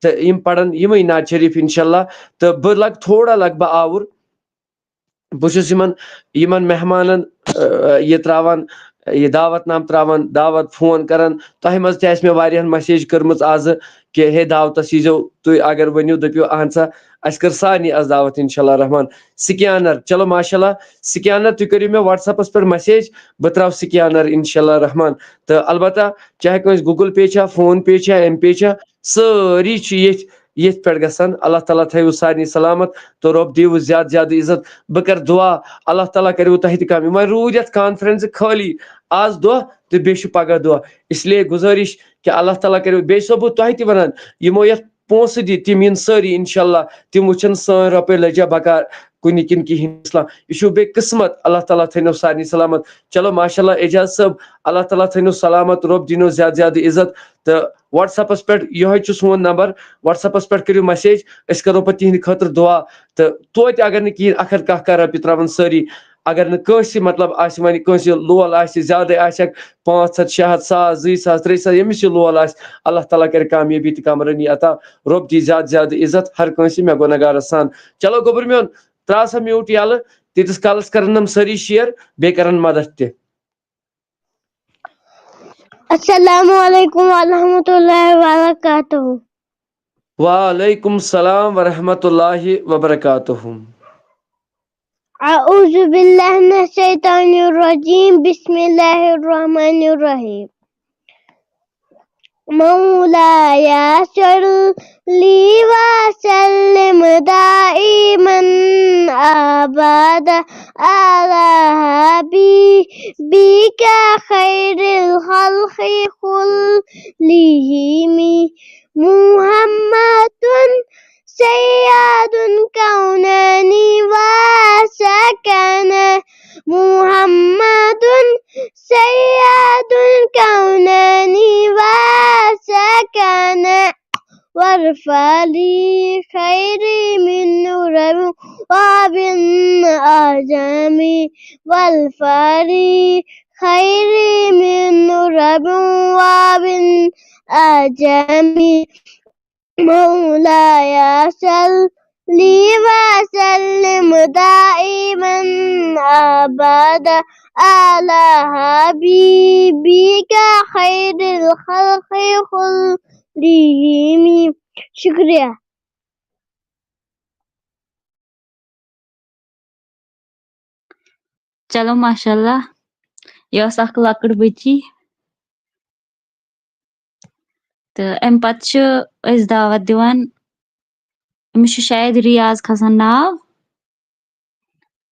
तो यम पढ़न यम नाज शरीफ इंशाल्लाह तो बह लग थोड़ा लग बह आवर बह मेहमान ये त्रावान ये दावत नाम त्रावान दावत फोन करान तह मज मे वारियान मैसेज कर्म आज कि हे दावतस यीजो तुम अगर वनो दपो अहन सा अस कर सारे आज दावत इंशाल्लाह रहमान स्कैनर चलो माशाल्लाह स्कैनर तुम करो मे व्हाट्सएपस पे मैसेज बह त्राव स्कैनर इंशाल्लाह रहमान तो अलबत्ता चाहे कह गूगल पे फोन पे एम पे सारी ये पे गसान अल्लाह ताला थो सारे सलामत तो रब दीव ज्यादा ज्यादा इज्जत बह कर दुआ अल्लाह ताला करो तह कम वह रूद ये कॉन्फ्रेंस खाली आज दह तो बे पगह दह इसलिए गुजारिश कि अल्लाह ताला करो बे बह तह वन यमो ये पोस दी तम इन सारी इंशाल्लाह तम वुचन सन रुपये लजा बकार कुन किन कहें यह बे किस्मत अल्लाह ताला थो सारे सलामत चलो माशाल्लाह एजाज सब अल्लाह ताला थो सलामत रब दिनो ज्यादा ज्यादा इज्जत तो व्हाट्सएपस पे यह सोन नंबर व्हाट्सएपस पे करो मैसेज अस करो पे तिहद खतर दुआ तो तोत अगर न कहें 110 रपये त्रावन सारी अगर न कंस मतलब वन कंस लोल ज्यादा 500 600 1,000 2,000 3,000 यमिस लोल अल्लाह ताला कर कामयाबी तो कामरानी अता रब दी ज्यादा ज्यादा इज्जत हर कंस मे गुनहगार सान चलो गोबर मोन त्रा सा म्यूट यल तीस कालस करन सारी शेयर बे करन मदद ते अस्सलामु अलैकुम वरहमतुल्लाहि वबरकातुहू। वालेकुम सलाम वरहमतुल्लाहि वबरकातुहू। अऊज़ु बिल्लाहि मिनश शैतानिर रजीम बिस्मिल्लाहिर रहमानिर रहीम। मौलाया सल्ली व सल्लिम दाइमन अबदा अला हबीबिका खैरिल खल्क़ि कुल्लिहिम मुहम्मदुन सय्यदुल कौनैनि व सकना मुहम्मदुन सय्यदुल कौनैनि व सकना वरफली खैरी मिन नूरबि वबिन आजमी वलफरी खैरी मिन नूरबि वबिन आजमी मौलाया सल्ली व सल्लिम दाइमन अबदा अला हबीबिका खैरिल खल्क़ि कुल्लिहिम। शुक्रिया। चलो माशाल्लाह यह लकड़ बची तो अम पत दावत दिवान अमिस शायद रियाज खसान नाव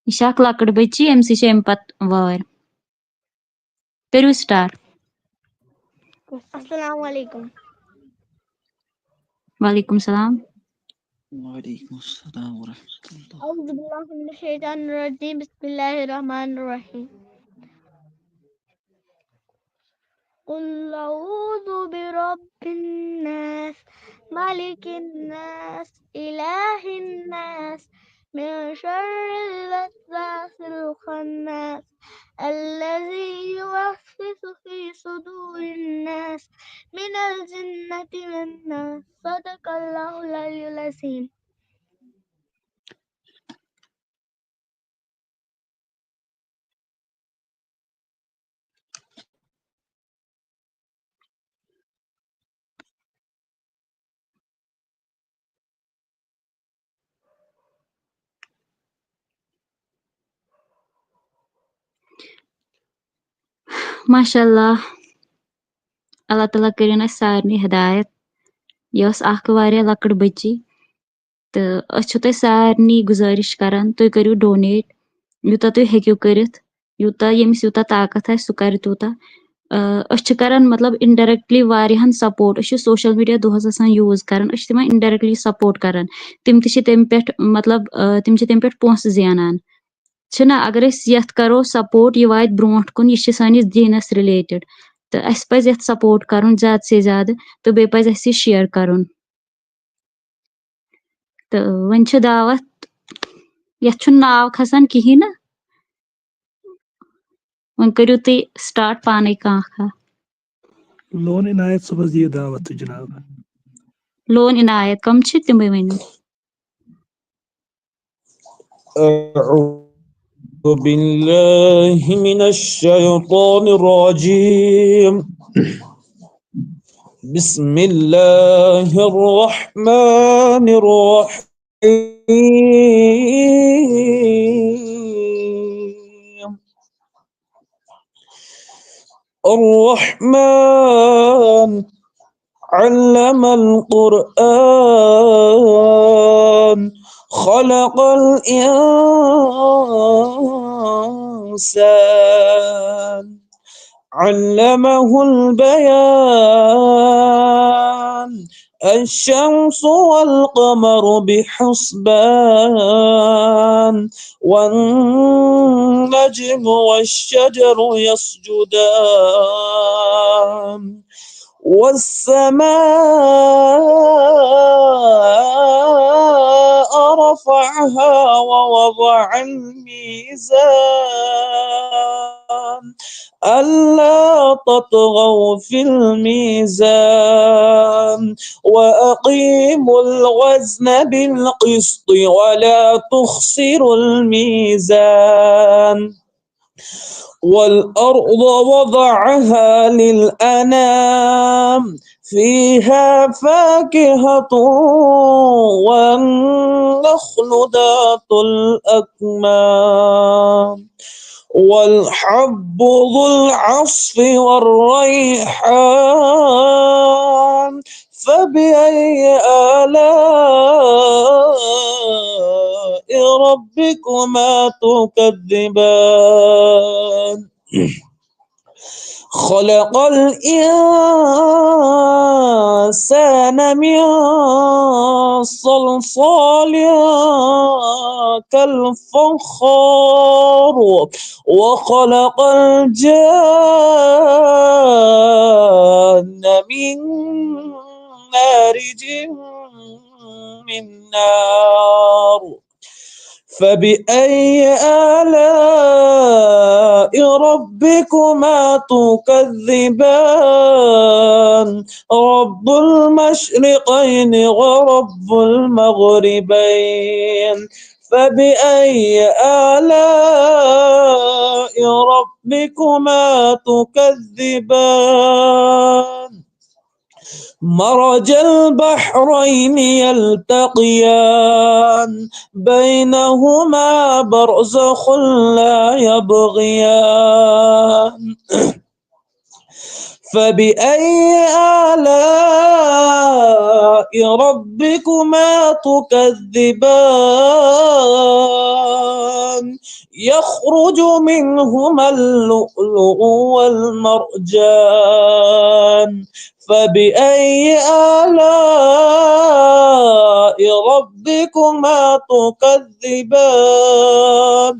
यह लकड़ बची अम पत वार करू स्टार्ट। अस्सलामु अलैकुम। वालेकुम सलाम। वालेकुम अस्सलाम वरहमतुल्लाह। अऊज़ु बिल्लाहि मिनश शैतानिर रजीम बिस्मिल्लाहिर रहमानिर रहीम। कुल अऊज़ु बिरब्बिन नास मालिकिन नास इलाहिन नास मिन शर्रिल वस्वासिल खन्नास अल्लज़ी युवस्विसु توسوس في صدور الناس من الجنة والناس. صدق الله العلي العظيم. MashaAllah. Allah Ta'ala करिन अस सारनी हिदायत यह वारिया लकड़ बच्ची तो अच्छु तय सारनी गुजारिश करान तुम करियो डोनेट यूता तुम हेकियो करित यूता यमिस यूता ताकत है सु कर तूता करान मतलब इनडायरेक्टली वारियाहन सपोर्ट सोशल मीडिया दोहस आसान यूज करान तिमन इनडायरेक्टली सपोर्ट करान तिम तम पे मतलब तिम तम पे पोंस ज़ेनान छना अगर यथ करो सपोर्ट यह वात ब्रोट कुन यह सानिस दीनस रिलेटेड तो अस पज यथ सपोर्ट करुन ज्यादा से ज्यादा तो बे पज अस शेयर करुन तो वन छ दावत यथ नाव खसान कहीं ना वन करियो तुम स्टार्ट पाने कह लोन इनायत सुबह दियो दावत जनाब लोन इनायत कम छ तिम वनो أعوذ بالله من الشيطان الرجيم بسم الله الرحمن الرحيم الرحمن علم القرآن خلق الإنسان علمه البيان الشمس والقمر بحسبان والنجم والشجر يسجدان والسماء رفعها ووضع الميزان ألا تطغوا في الميزان وأقيموا الوزن بالقسط ولا تخسروا الميزان والأرض وضعها للأنام فيها فاكهة والنخل ذات الأكمام والحب ذو العصف والريحان فبأي آلاء ربكما تكذبان خلق الإنسان من صلصال كالفخار وخلق الجان من مارج من نار فبأي آلاء ربكما تكذبان رب المشرقين ورب المغربين فبأي آلاء ربكما تكذبان مرج البحرين يلتقيان بينهما برزخ لا يبغيان فبأي آلاء ربكما تكذبان يخرج منهما اللؤلؤ والمرجان فبأي آلاء ربكما تكذبان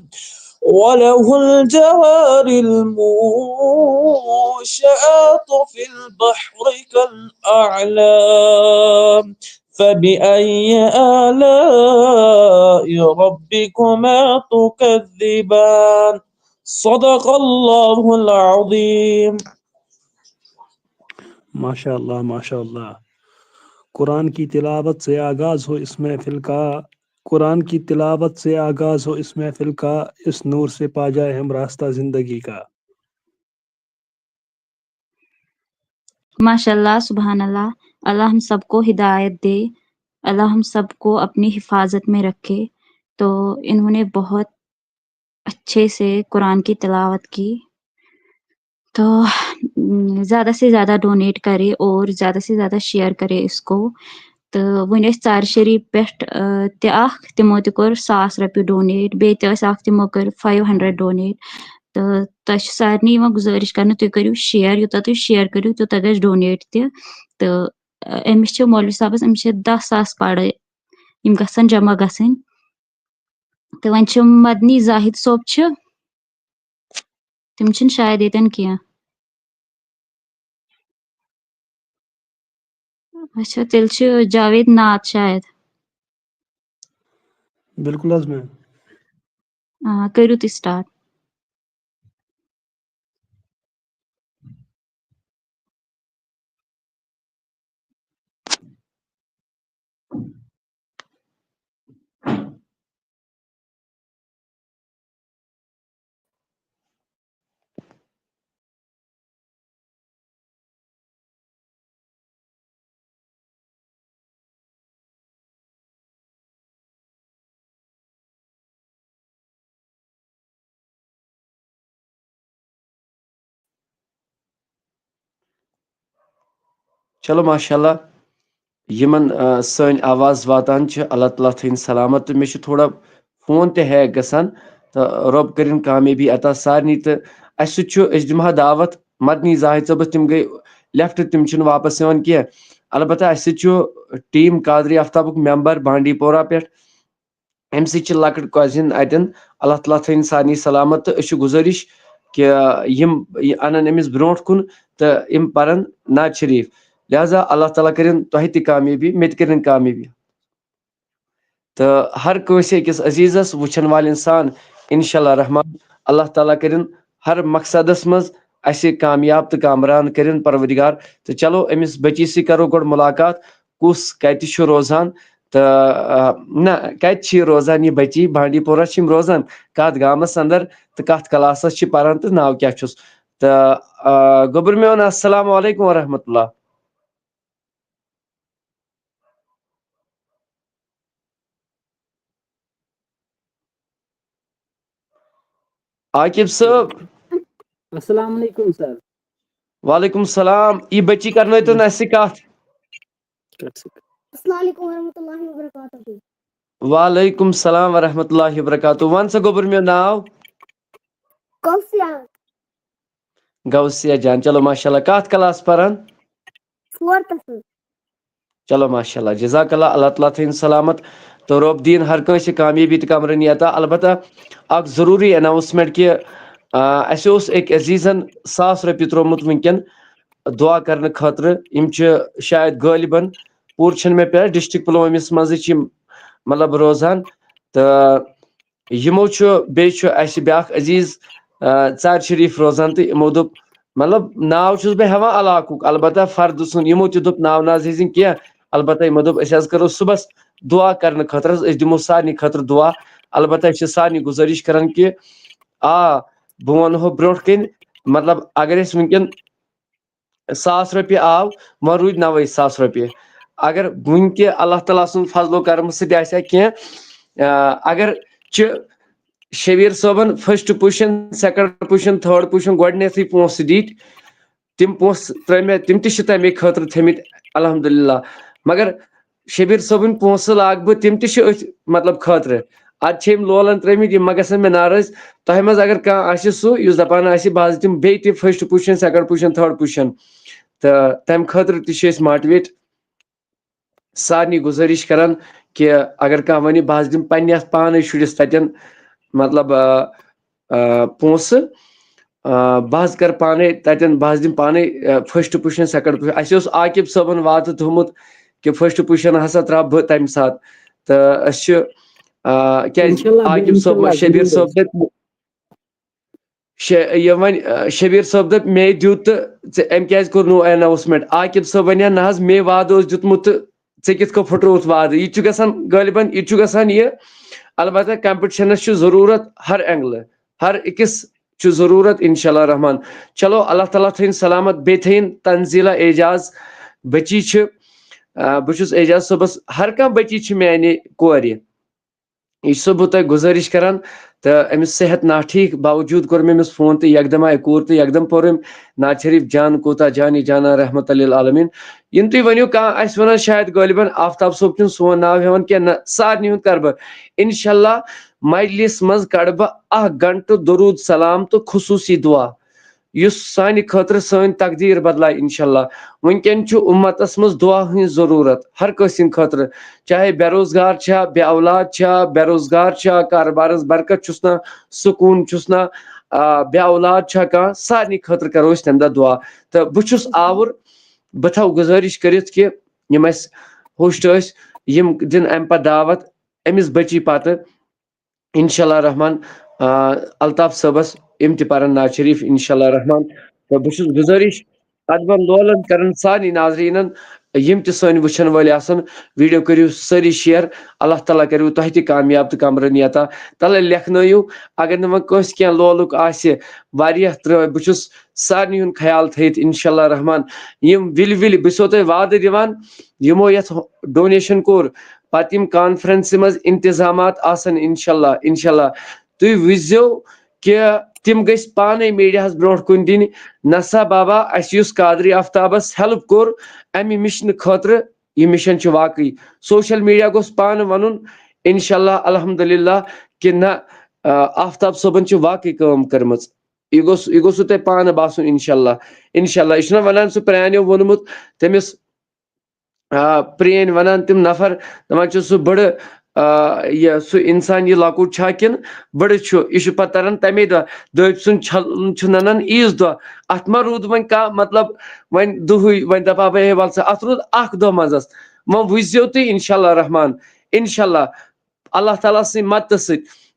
وله الجوار المنشآت في البحر كالأعلام فبأي آلاء ربكما تكذبان Sadaqallahul Azim. माशाअल्लाह माशाअल्लाह। कुरान की तिलावत से आगाज हो इस महफिल का, कुरान की तिलावत से आगाज हो इस महफिल का, इस नूर से पा जाए हम रास्ता जिंदगी का। माशाल्लाह सुबहान अल्लाह। अल्लाह हम सबको हिदायत दे, अल्लाह हम सबको अपनी हिफाजत में रखे। तो इन्होंने बहुत अच्छे से कुरान की तिलावत की। तो ज़्यादा से ज़्यादा डोनेट करे और ज़्यादा से ज़्यादा शेयर करे इसको। तो वन चार शरीफ पे तमो तोर ₹1000 डोनेट, बे तमो कर 500 डोनेट। तो तुम सारे गुजारिश कर तुम करो शेयर, यूत तुम शेयर करो तूत ग डोनेट तो अमिस मौलवी साहबस अमिस 10,000 पड़े गसन जमा गसन। तो वन मदनी जाहिद सोब तम शायद यन क्या। अच्छा तेल जावेद नाथ शायद। बिल्कुल हज में करो तुम स्टार्ट। चलो माशाल्लाह यमन सन आवाज वातान छ अल्लाह ताला थइन सलामत। तो मे थोड़ा फोन ते हैक गसान तो रब करिन कामयाबी अता सारनी। तो अस दिमहा दावत मदनी जाहिद सबस तम गई लेफ्ट तम वापस यवान कह। अलबत्ता अस टीम कादरी आफ्ताबुक मेंबर बांडीपोरा पे अम लकट कजिन अतन अल्लाह ताला थइन सारनी सलामत। तो गुजारिश कि यम अनन अमिस ब्रोट कुन तो यम परन नाज शरीफ। लिहाजा अल्लाह ताला करिन तोह ति कामयाबी मे करिन कामयाबी। तो हर कंसे अकिस अजीजस वुचन वाल इंसान इंशाअल्लाह रहमान अल्लाह ताला करिन हर मकसदस मज असे कामयाब तो कामरान करिन परवरदिगार। तो चलो अमिस बची से करो गोड़ मुलाकात कुस कत रोजान। तो ना कत रोजान ये बची बांडीपोरा रोजान कत गामस अंदर तो कत क्लासस पारान तो नाव क्या छुस। तो गोबर में अस्सलाम वालेकुम वरहमतुल्लाह। आकिब साहब अस्सलाम वालेकुम सर। वालेकुम सलाम। ये बच्ची करने तो नसी कत। अस्सलाम वालेकुम वरहमतुल्लाहि वबरकातुहू। वालेकुम सलाम वरहमतुल्लाहि वबरकातुहू। वन सा गोबर में नाव गौसिया गौसिया जान। चलो माशाल्लाह कत क्लास परन। 4th से। चलो माशाल्लाह जज़ाकल्लाह अल्लाह ताला थीन सलामत। तो रब दीन हर कंसे कामयाबी तो कामरानी अता। अलबत्ता अक जरूरी अनाउंसमेंट कि अस एक अजीजन ₹1000 त्रोमुत वनकन दुआ करने खतर। इम शायद गालिबन पूर मे पे डिस्ट्रिक्ट पुलवामिस मज मतलब रोजान। तो यमो बे ब्या अजीज चार शरीफ रोजान। तो यमो दोप मतलब नाव छुस बह हेवान इलाकुक अलबत्ता फर्द सुन यमो दोप नाव नाज हेजिन कह। अलबत्ता यमो दोप अस करो सुबस दुआ करने खतर दिमो सारनी खतर दुआ। अलबत्ता सारनी गुजारिश करान कि बह वनो ब्रोट कन मतलब अगर वनकन ₹1000 आव वन रूद ₹90,000। अगर वन के अल्लाह ताला सुन फजलो करम सह कह अगर शबीर सोबन first position second position third position गोडनेथी पोस दीत तिम पोस त्रे तिम तमे खतर थमित अल्हम्दुलिल्लाह। मगर शबीर सोबन पोस लाग बह तिम मतलब खतर अद लोलन त्रिमित यम गसन मे नाराज। तह मज अगर कह सह दपान बह दिम बे first position second position third position तो तम खतर मोटिवेट सारनी गुजारिश करान कि अगर कह वन बह दिम पे पान शुरिस तन मतलब पोस बह कर पाने तन बह दिम पाने फर्स्ट पोजिशन सेकंड पोजिशन। अस आकिब सबन वात थोमुत कि फर्स्ट पोजिशन हसा त्रा बह तम सात। तो क्या इंशाल्लाह आकिब सब इंशाल्लाह शबीर जरूर। सब ये वन शबीर साहब दप मे दित अम क्या कोर नो अनाउंसमेंट आकिब साहब वन ना मे वाद दितमुत ऐ कित फुटरोत वाद यह गसान गालिबन यह गसान यह अलबत्ता कंपटिशनस जरूरत हर एंगल हर अकिस जरूरत इंशाल्लाह रहमान। चलो अल्लाह ताला थन सलामत बे थन तंजीला एजाज बची बहुत एजाज सबस हर कह बची माने कोर यह बह तुम गुजारिश करान तो अमिस सेहत ना ठीक बावजूद कोर मे फोन तो यकदम आय कोर तो यकदम पोर नाज शरीफ जान कोता जानी जाना रहमत आलमीन इन तुम वनो कह वन शायद गालिबन आफ्ताब सोब चुन सोन नाव हेवन कह सारनी हुंद कर बह इंशाल्लाह मजलिस मज कड़ बह 1 घंटे दरूद सलाम तो खुसूसी दुआ सान खतर सन तकदीर बदलाय इंशाल्लाह। वनकन उम्मतस मज दुआ हज जरूरत हर कसिन खतर चाहे बेरोजगार बे औलाद बेरोजगार कारोबारस बरकत चुसना सुकून चुसना बे औलाद कह सारे खतर करो तम दह दुआ तो बहुत आवर बह थो गुजारिश कर होस्ट यम दिन अम पे दावत अमिस बची पत इंशाल्लाह रहमान अल्ताफ सबस यम तन नाज शरीफ इंशाल्लाह रहमान तो बहुत गुजारिश अदबन लोलन कर सारे नाजरीन यम सन वुचन वाले वीडियो करू सारी शेयर अल्लाह ताला करू तुह तह कामयाब तो कमरनी अता तले लेखनयू अगर न वह कह लोलुक त्र बहुत सारे हुंद ख्याल थत इंशाल्लाह रहमान यम विल बो तुह वाद दिवान यमो ये डोनेशन कोर पत कॉन्फ्रेंस मज इंतजाम इंशाल्लाह इंशाल्लाह तुम वुझो कि तिम गई पाने मीडिया ब्रो कुन दिन नसा बाबा अस कादरी आफ्ताबस हेल्प कोर अमि मिशन खतर यह मिशन वाकई सोशल मीडिया गोस पान वन इंशाल्लाह अल्हम्दुलिल्लाह कि न आफ्ताब सोबन वाकई काम कर्म यह गोस तुम पान बासन इंशाल्लाह इंशाल्लाह यह वन सह प्रानो वोनमुत तमिस प्रेन वन तम नफर दपान सह बड़ यह सह इंसान यह लकुट किन बड़ यह पे तरन तमे दह दब सुन ननन ईज दह अत मा रूद वन कह मतलब वन दुह वन दपा बह वल सा अत रूद दह मजस वह वुझो तुम इंशाल्लाह रहमान इंशाल्लाह अल्लाह ताला सि मत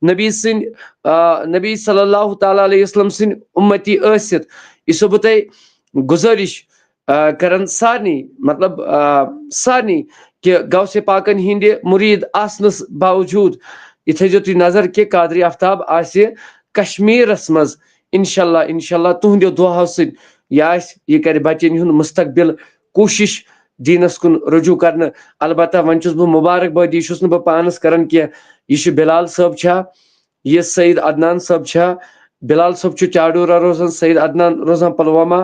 नबी सल्लल्लाहु तआला अलैहि वसल्लम सिन उम्मती आसित यह बह तुम गुजारिश करन सारनी मतलब सारनी कि गौसे पाकन हिंद मुरीद आसनस बावजूद यह थो तुम नजर कि कादरी आफ्ताब कश्मीरस मज इंशाल्लाह इंशाल्लाह तुंदो दुआओ सह कर बचन हुंद मुस्तकबिल कोशिश दीनस कुन रुजू कर अलबत्ता वन बह मुबारकबादी बह पानस करान कह यह बिलाल साहब यह सईद अदनान साहब बिलाल साहब चाडूरा रोजान सईद अदनान रोजान पुलवामा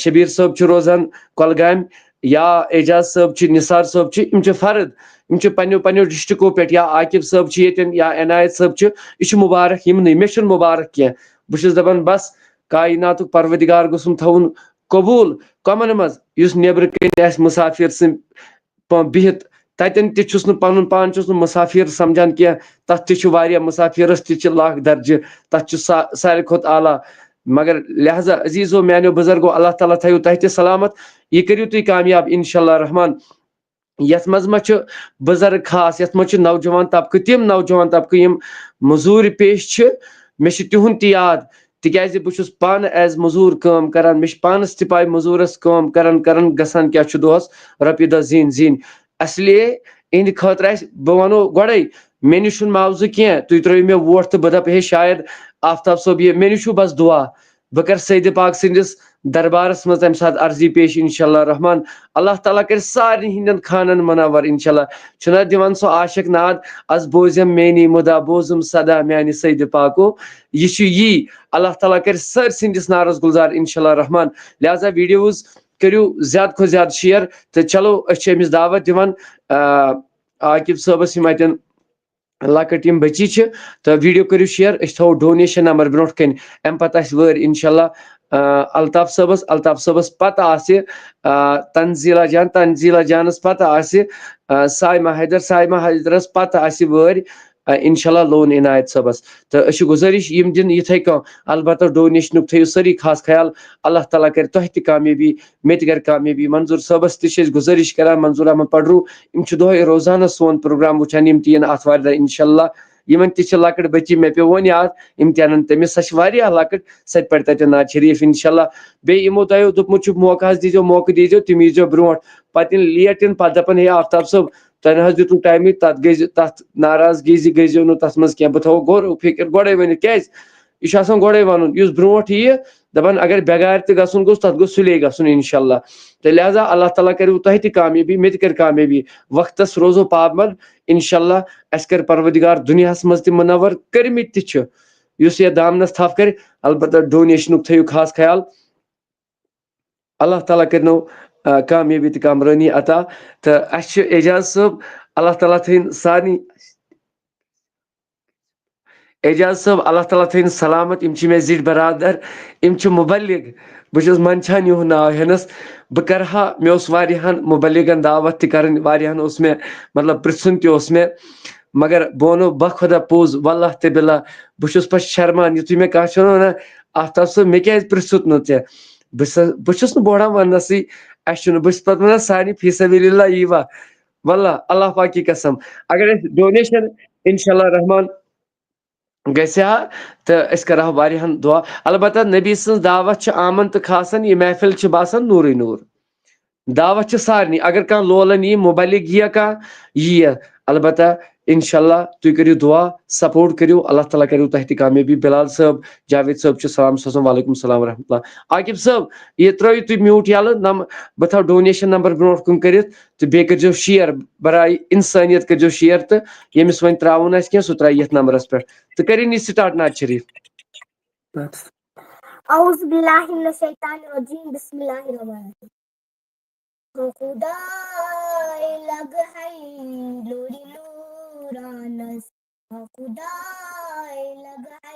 शबीर साहब रोजान कुलगाम या एजाज साहब निसार साहब यम फर्द यम पन्नो पन्नो डिस्ट्रिक्टों पे या आकिब साहब या एनायत साहब यह मुबारक यमन मे मुबारक कह बहुत दपान बस कायनात परवदिगार गोसुम थवन कबूल कमन मज नेबर कन मुसाफिर सम बिहित ततन तुस पन पान मुसाफिर समझान कह तथ मुसाफिरस लाख दर्ज तथ सारे खुद आला मगर लिहाजा अजीज़ो मानो बुजुर्गो अल्लाह ताला थो तह सलामत यह करू तुम कामयाब इंशाल्लाह रहमान यथ मज बुजुर्ग खास यथ मज नौजवान तबक तम नौजवान तबक यम मजूर पेश मे तिहुंद याद तिकाज बहुस पान एज मजूर काम करान मे पानस पाई मजूरस काम करान करान गसान क्या दोहस रपी दह जीन इसलिए इन खतर बह वनो गोड़े मे निश मुआवजू कह तुम त्रो मे वोट तो बह दप हे शायद आफ्ताब सोब ये मे निश बस दुआ बह कर सईद पाक सिंदिस दरबारस मज तम सात अर्जी पेश इंशाल्लाह रहमान अल्लाह ताला कर सारे हिंदन खानन मनावर इंशाल्लाह दिवान सो आशिक नाद अस बोजम मेनी मुदा बोजम सदा म्यानि सईद पाको यह अल्लाह ताला कर सर सिंदिस नारस गुलजार इंशाल्लाह रहमान लिहाजा वीडियोज करू ज्यादा खो ज्यादा शेयर तो चलो अमिस दावत दिवान आकिब साहबस यम लकट यम बची तो वीडियो करू शेयर थो डोनेशन नंबर ब्रो कन अम पे वर इंशाल्लाह अल्ताफ सबस पत तंजीला जानस पत साइमा हैदरस पत वर इंशाल्लाह लोन इनायत सबस तो गुजारिश यम दिन इथे अलबत्ता डोनेशन थो सारी खास ख्याल अल्लाह ताला कर तुह तह कामयाबी मे कर कामयाबी मंजूर सबस तह गुजारिश कर मंजूर अहमद पडरू यम दोहे रोजाना सोन प्रोग्राम वुचान यम तीन आथवार इंशाल्लाह यमन ति छ लकड़ बच्ची मे पे वन याद इम्तिहान तमिस सच वारिया लकड़ सत पढ़ तत नात शरीफ इंशाल्लाह बे इमो तयो दुपमुत मौका दीजो मौका दीजो तुम यीजो ब्रोट पत लेट इन पत दपन हे आफ्ताब सब तन हज दितु टाइम तत गई तत नाराजगी गईजो नो तत मज क्या बह थो गोर फिक्र गोड़े वन क्या यह गोड़े वन ब्रोट यह दपान अगर बेगार तन गोस तत गो सुले गन इंशाल्लाह तो लिहाजा अल्लाह ताला करू तह तह कामयाबी मे कर कामयाबी वक्तस रोजो पाबंद इंशाल्लाह अस कर परवदिगार दुनिया मज त मुनवर करमित यह दामनस थप कर अलबत्ता डोनेशन थो खास ख्याल अल्लाह ताला करनो कामयाबी तो कामरानी अता तो अस एजाज साहब अल्लाह ताला थन सानी एजाज साहब अल्लाह ताला थन सलामत इम मे जिट बरादर इम मुबलिग बहुत मंदान यह नाव हेनस बह कर मे वारियान मुबलिगन दावत तन वारियान मे मतलब पृथन तस मे मगर बह वनो बखुदा पोज वल्लाह ते बिल्ला बहुत पे शर्मान यु मे कह ना आफ्ताब साहब मे क्या पृथुत नो ऐ बहुत बोड़ान वनसै बस पे वन सारे फीसबिल्ला यी वा वल्लाह अल्लाह पाक की कसम अगर डोनेशन इंशाल्लाह रहमान गसा तो करो वारियान दुआ अलबत्ता नबी सज दावत आमन तो खासन यह महफिल बासान नूर नूर दावत सारे अगर कह लोलन यी मुबलिग यह कह यह अलबत्ता इंशाल्लाह तुम करो दुआ सपोर्ट करो अल्लाह ताला करो तह तह कामयाबी बिलाल साहब जावेद साहब सलाम सोजन वालेकुम सलाम रहमतुल्लाह आकिब साहब यह त्रो तुम म्यूट यल नम बह थो डोनेशन नंबर ब्रो कुन कर बे कर शेयर बराए इंसानियत कर शेयर तो यमिस वन त्रावन कह सह त्रा ये नंबरस पे तो करें यह स्टार्ट नात शरीफ औज़ु बिल्लाहि मिनश शैतानिर रजीम बिस्मिल्लाहिर रहमानिर रहीम खुदाए लग है लोरी नूरानस खुदाए लग है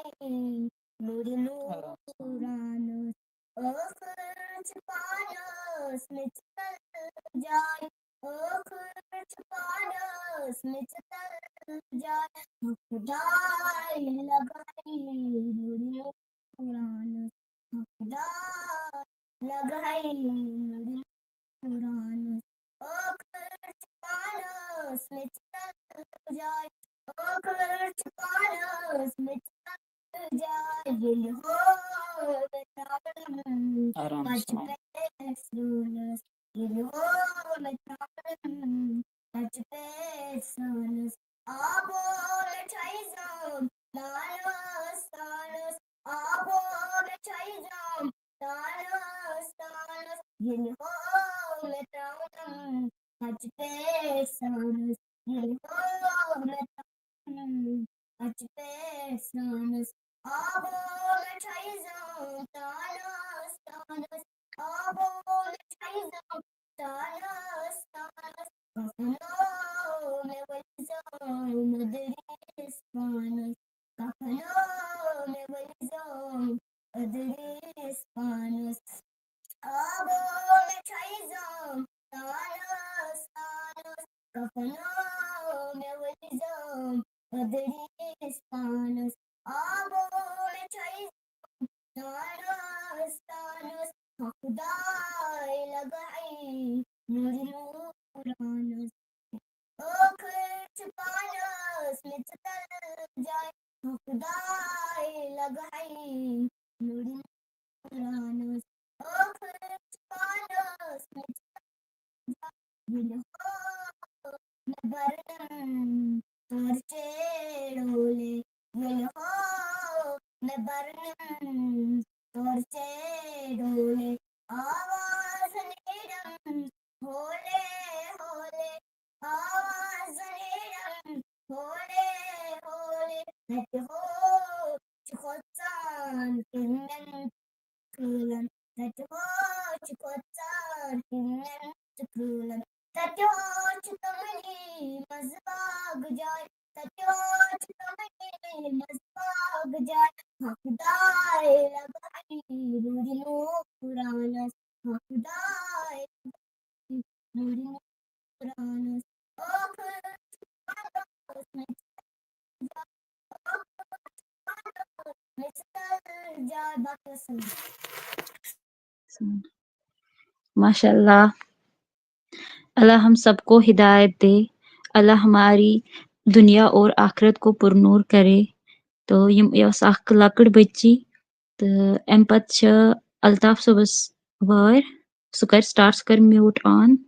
लोरी नूरानस आखिर छुपानस में चल जाए आखिर छुपानस में चल जाए खुदाए लग है लोरी नूरानस खुदा लग है लोरी नूरानस आखिर छुपानस में चल जाए आखिर छुपानस में चल जाए दिल हो आराम से दिल हो में आबोल छाइजम नानस तानस आबोल छाइजम तानस तानस दिल हो में तानम हज पे सानस दिल हो में तानम हज पे सानस आबोल छाइजम तानस तानस आबोल छाइजम तानस तानस कफनो में वजम मदरिस पानस कफनो में वजम मदरिस पानस आबोल छाइजम तानस तानस कफनो में वजम मदरिस पानस आबोल छाइजम तानस तानस खुदाए लगाई नूरी नूरानस आखिर छुपानस में चल जाए खुदाए लगाई नूरी नूरानस आखिर छुपानस में चल जाए दिल हो में बरनम तोरचे डोले दिल हो में बरनम तोरचे डोले आवाज नेरम होले होले आवाज नेरम होले होले नट हो चुकोचान किन्नन kulan tatuho chukotan kinnen tukulan tatuho chukamani mazbag jay tatuho chukamani mazbag jay hakdai lagai nuri nuranas hakdai nuri nuranas माशाल्लाह। अल्लाह हम सबको हिदायत दे। अल्लाह हमारी दुनिया और आखिरत को पुरनूर करे। तो ये अख लकड़ बच्ची तो अम पत अल्ताफ सोबस वार सह कर स्टार्ट, सह कर म्यूट ऑन।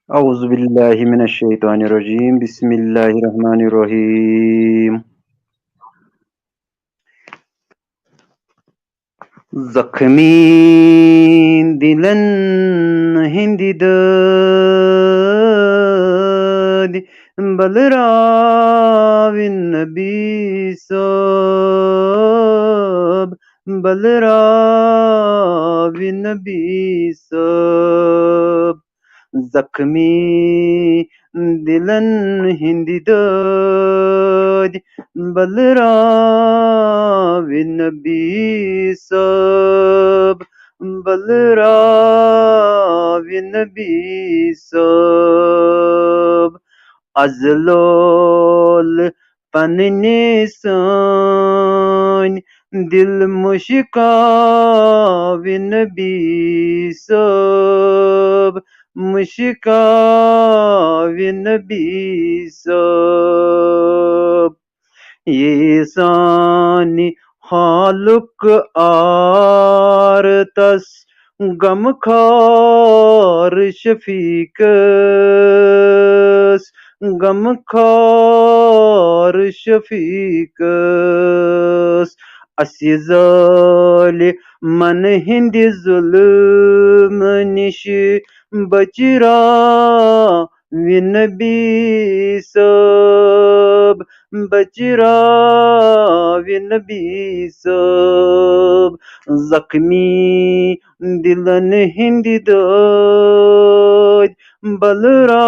أعوذ بالله من الشيطان الرجيم بسم الله الرحمن الرحيم जखमी दिलन हिंदी दद बलराविन नबी सब बलराविन नबी सब जखमी दिलन हिंदी दद बलराविन नबी सब बलराविन नबी सब अजलोल पन्ने सन दिल मुश्काविन नबी सब मुश्काविन नबी सब ये सानी हालुक आरतस गमखार शफीकस गमखार शफीकस असिज़ाल मन हिंदी जुल्म निश बचरा विनबी सब बचरा विनबी सब जख्मी दिलन हिंदी दद बलरा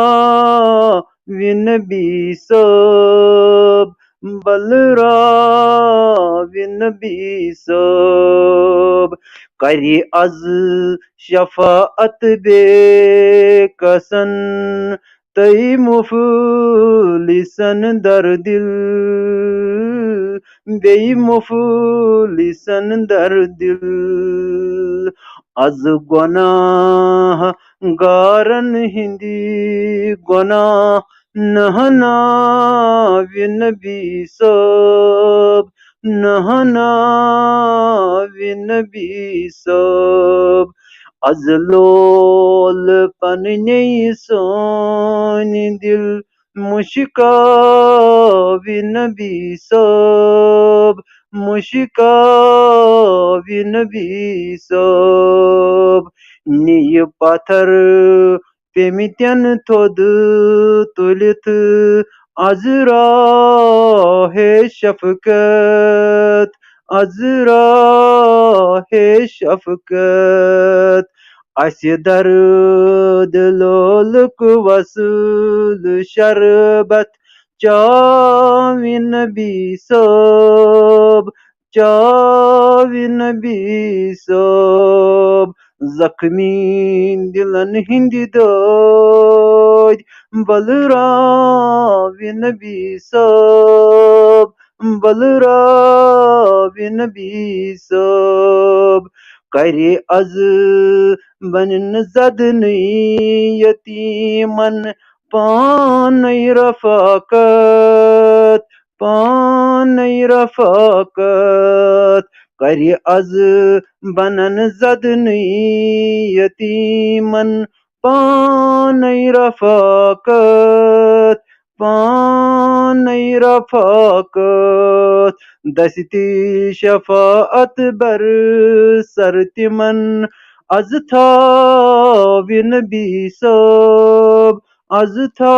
विनबी सब बलरा विनबी सब करी अज शफाअत बेकसन तई मुफलिसन दर दिल बेई मुफलिसन दर दिल अज गुनाह गारन हिंदी गुनाह नहना विनबी सब नहना विनबी सब अजलोल पन्ने सोन दिल मुश्काविनबी सब मुश्काविनबी सब नीय पाथर पेमित्यन थोद तुलित अजरा है शफकत अजरा है शफकत अस्य दर्द लोलक वसूल शरबत चाविन बी सब चाविन बी सब जख्मी दिलन हिंदी दद बलराविन बी सब बलराविन बी सब करे अज बनन जदन यतीमन पान रफाकत पान रफाकत करे अज बनन जदन यतीमन पान रफाकत पान रफाकत दस्ती शफाअत बर सरतिमन अज था विनबी सब अज था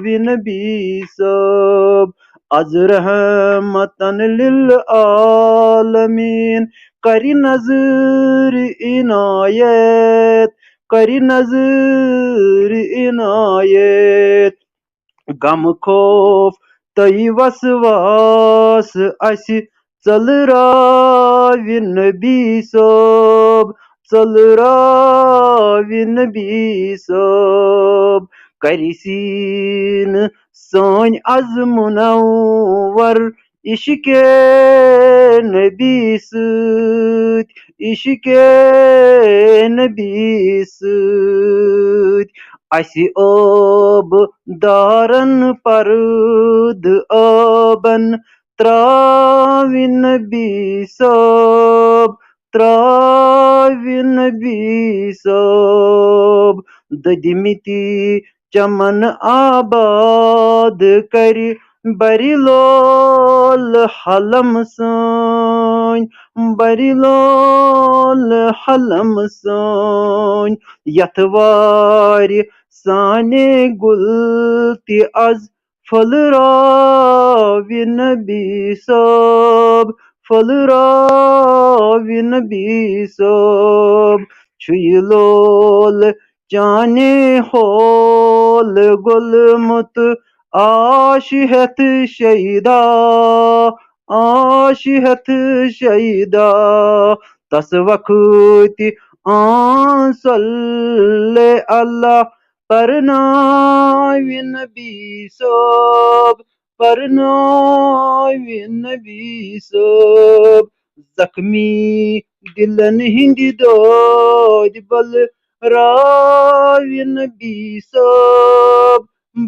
विनबी सब अज रहमतन लिल आलमीन करी नजर इनायत करी नजर इनायत गम खौफ तई वसवास असी चलराविन नबी सब चलराविन नबी सब करिसीन सोन अज मुनव्वर इश्के नबी सۭتۍ इश्के नबी सۭتۍ اَسہِ ٲب دارن پرد ٲبن تراوِ نبی صٲب تراوِ نبی صٲب دٔدمٕتی چمن آباد کرِ بری لول حلم سٲنۍ بری لول حلم سٲنۍ یتھ وارِ سانہِ گُل تہِ از پھٔلراوِ نبی صٲب پھٔلراوِ نبی صٲب چھُ یہِ لول چانہِ ہول گوٚلمُت آش ہٮ۪تھ شیدا آش ہٮ۪تھ شیدا تس وقتہِ صلی اللہ پرناوِ نبی صٲب پرناوِ نبی صٲب زخمی دلن ہٕنٛدِ دٲدۍ بلراوِ نبی صٲب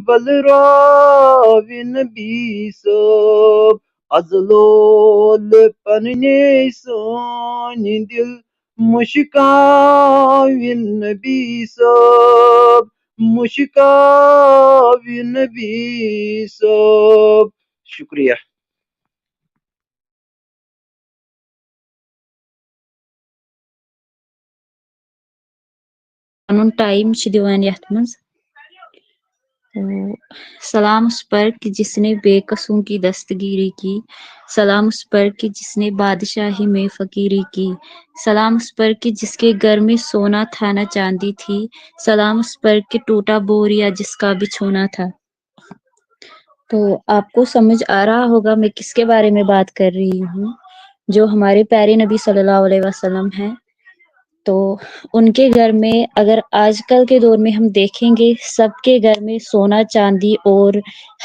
بلراوِ نبی صٲب از لول پننے سٲنۍ دل مُشکاوِ نبی صٲب مُشکاوِ نبی صٲب شُکریہ پنُن ٹایم چھِ دِوان یتھ منٛز सलाम उस पर कि जिसने बेकसों की दस्तगीरी की सलाम उस पर कि जिसने बादशाही में फकीरी की सलाम उस पर कि जिसके घर में सोना था न चांदी थी सलाम उस पर कि टूटा बोरिया जिसका बिछोना था। तो आपको समझ आ रहा होगा मैं किसके बारे में बात कर रही हूँ, जो हमारे प्यारे नबी सल्लल्लाहु अलैहि वसल्लम हैं। तो उनके घर में अगर आजकल के दौर में हम देखेंगे सबके घर में सोना चांदी और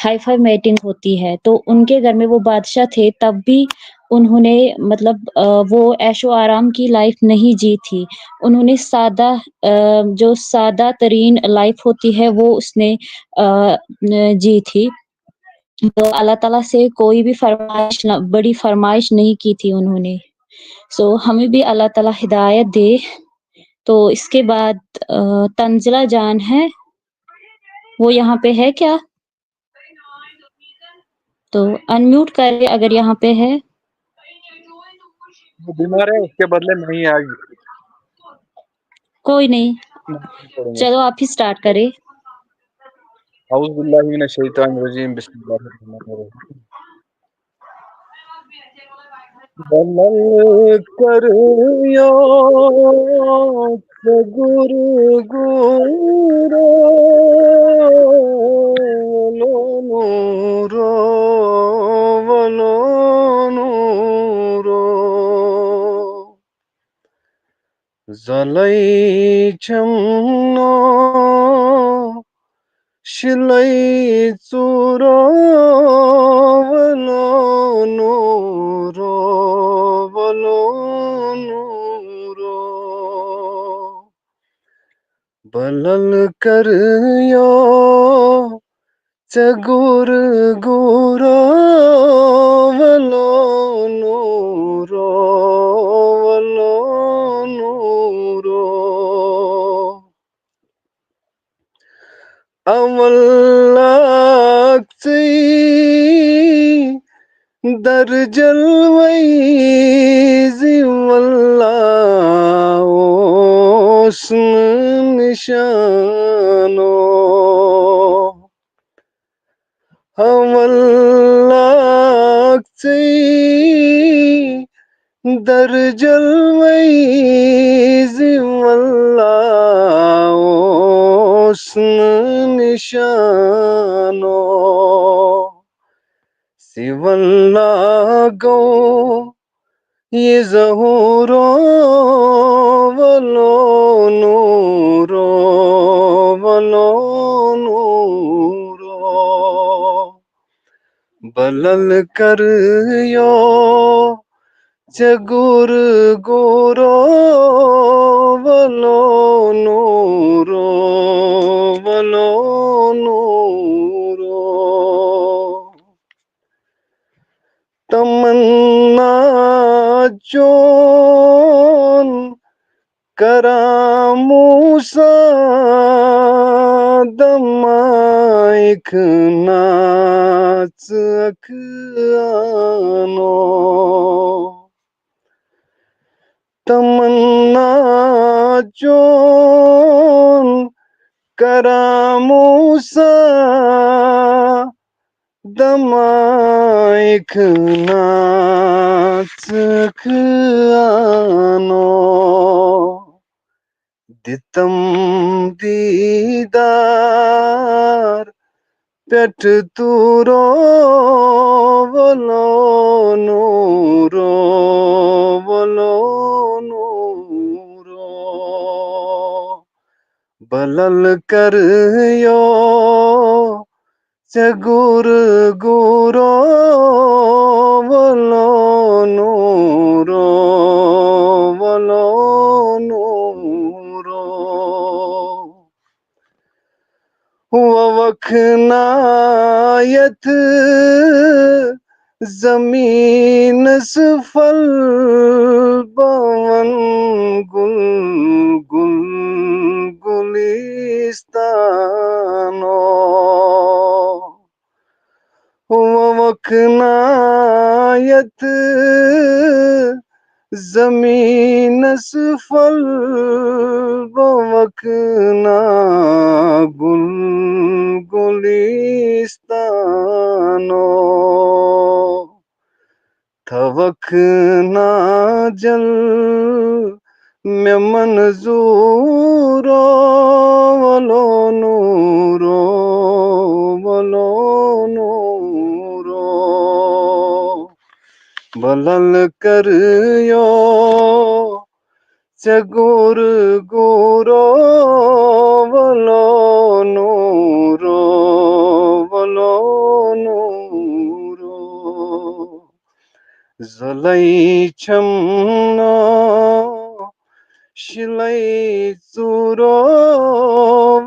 हाई फाई मैटिंग होती है, तो उनके घर में वो बादशाह थे तब भी उन्होंने मतलब वो ऐशो आराम की लाइफ नहीं जी थी। उन्होंने सादा जो सादा तरीन लाइफ होती है वो उसने जी थी। तो अल्लाह ताला से कोई भी बड़ी फरमाइश नहीं की थी उन्होंने। सो हमें भी अल्लाह ताला हिदायत दे। तो इसके बाद तंजिला जान है, वो यहाँ पे है क्या? तो अनम्यूट करें अगर यहाँ पे है। वो बीमार है, उसके बदले में ही आज कोई नहीं, पढ़ेंगे। चलो आप ही स्टार्ट करें। औज़ु बिल्लाहि मिनश शैतानिर रजीम बिस्मिल्लाहिर रहमानिर रहीम। बलल कर यो गुर गुरो नूरो वलो नूरो zalai chamno shilai tsuro valo nuro balal kar yo chagur guro valo nuro अवल्लाक्ति दर जलवई जिवल्ला ओस्न निशानो अवल्लाक्ति दर जलवई जिवल्ला ओस्न निशानो सिवल्ला गो ये ज़हूरो वलो नूरो बलल कर यो चगुर गोरो वलो नूरो वलो नूरो तमन्ना जोन करामूसा दमाइक नाच अखियानो तमन्ना जोन करामूसा दमाइक नाच अखियानो दितम दीदार पेट तूरो वलो नूरो वलो नूरो बलल कर यो चगुर गुरो वलो नूरो वलो नूरो वखनायत जमीन सफल पवन गुल गुल गुलिस्तानो वखनायत जमीन सफल वखना गुल गुलिस्तानो थवखना जल में मंजूरो वलो नूरो वलो नूरो बलल कर यो चगुर गुरो वलो नूरो वलो नूरो जलै छमनो शिलै चूरो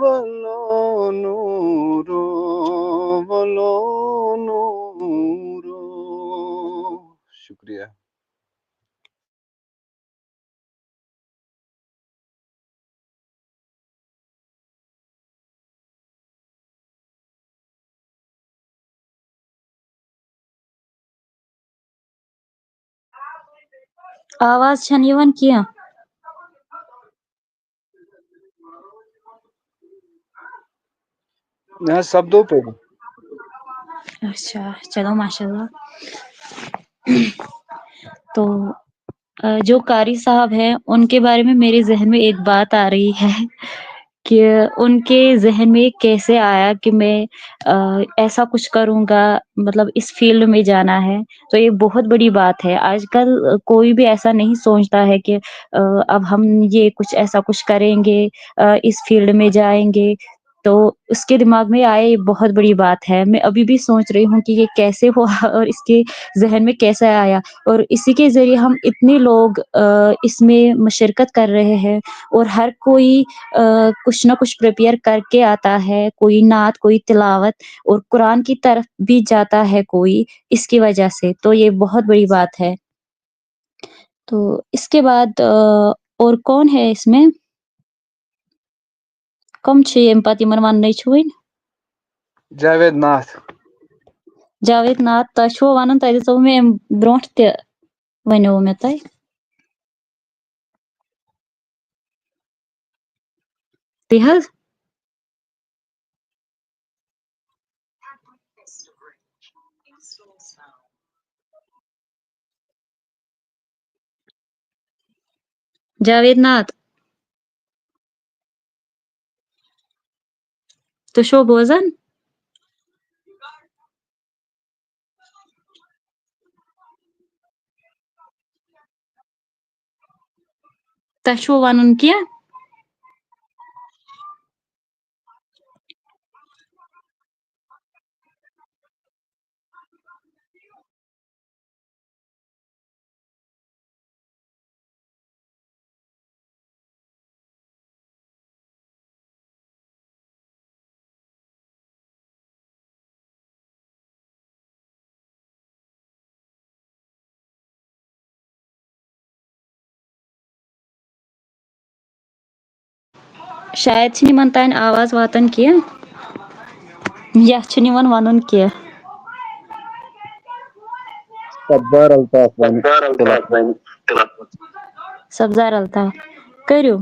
वलो नूरो वलो नूरो शुक्रिया आवाज छन यवन किया यहाँ शब्दों पे अच्छा चलो माशाल्लाह। तो जो कारी साहब हैं उनके बारे में मेरे जहन में एक बात आ रही है कि उनके ज़हन में कैसे आया कि मैं ऐसा कुछ करूँगा, मतलब इस फ़ील्ड में जाना है, तो ये बहुत बड़ी बात है। आजकल कोई भी ऐसा नहीं सोचता है कि अब हम ये कुछ ऐसा कुछ करेंगे, इस फ़ील्ड में जाएँगे, तो उसके दिमाग में आया ये बहुत बड़ी बात है। मैं अभी भी सोच रही हूँ कि ये कैसे हुआ और इसके ज़हन में कैसे आया, और इसी के ज़रिए हम इतने लोग इसमें शिरकत कर रहे हैं और हर कोई कुछ ना कुछ प्रिपेयर करके आता है, कोई नात, कोई तिलावत और कुरान की तरफ भी जाता है कोई, इसकी वजह से, तो ये बहुत बड़ी बात है। तो इसके बाद और कौन है इसमें? कम छ यम पत यमन वन्ने छुइन? जावेद नाथ जावेद नाथ तह छो वनन तह दिसो मे ब्रोंठ ते वनो मे तह तिहल जावेद नाथ तो शो बोजन तह छो वनन किया शायद छिन तान आवाज वातन की या छिन वनन की Sabbar Altaf वन तिलावत सब्जार अल्ताफ करियो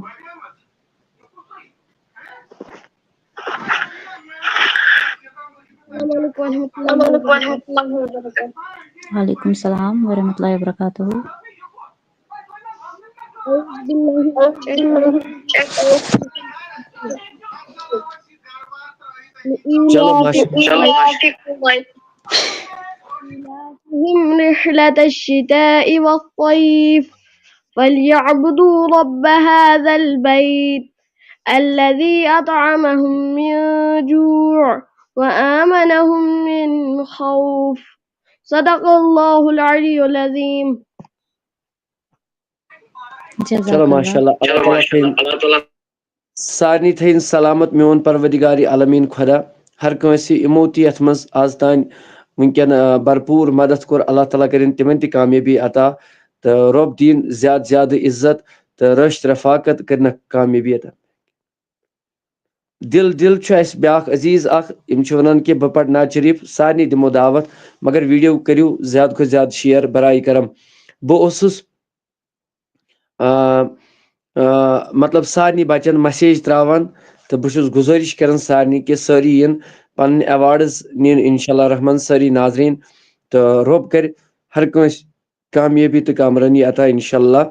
वालेकुम सलाम वरहमतुल्लाहि वबरकातुहू चलो माशाल्लाह إيلافهم رحلة الشتاء والصيف فليعبدوا رب هذا البيت الذي أطعمهم من جوع وآمنهم من خوف صدق الله العلي العظيم चलो माशाल्लाह सारनी थन सलामत मोन परवदिगार आलमीन खुदा हर कंस इमो तथ मज आज तान वनकन भरपूर मदद कोर अल्लाह ताला करें तिमन ति कामयाबी अता तो रब दीन ज्यादा इज्जत तो रश्त रफाकत करन कामयाबी अता दिल दिल ब्या अजीज वन कि बह पढ़ नात शरीफ सारनी दिमो दावत मगर वीडियो करियो ज्यादा को ज्यादा शेयर बराई करम बह मतलब सारनी बचन मैसेज त्रावान तो बहुत गुजारिश कर सारनी कि सारी इन पन अवार्ड्स नीन इंशाल्लाह रहमान सारी नाजरीन तो रब कर हर कंस कामयाबी तो कामरानी अता इंशाल्लाह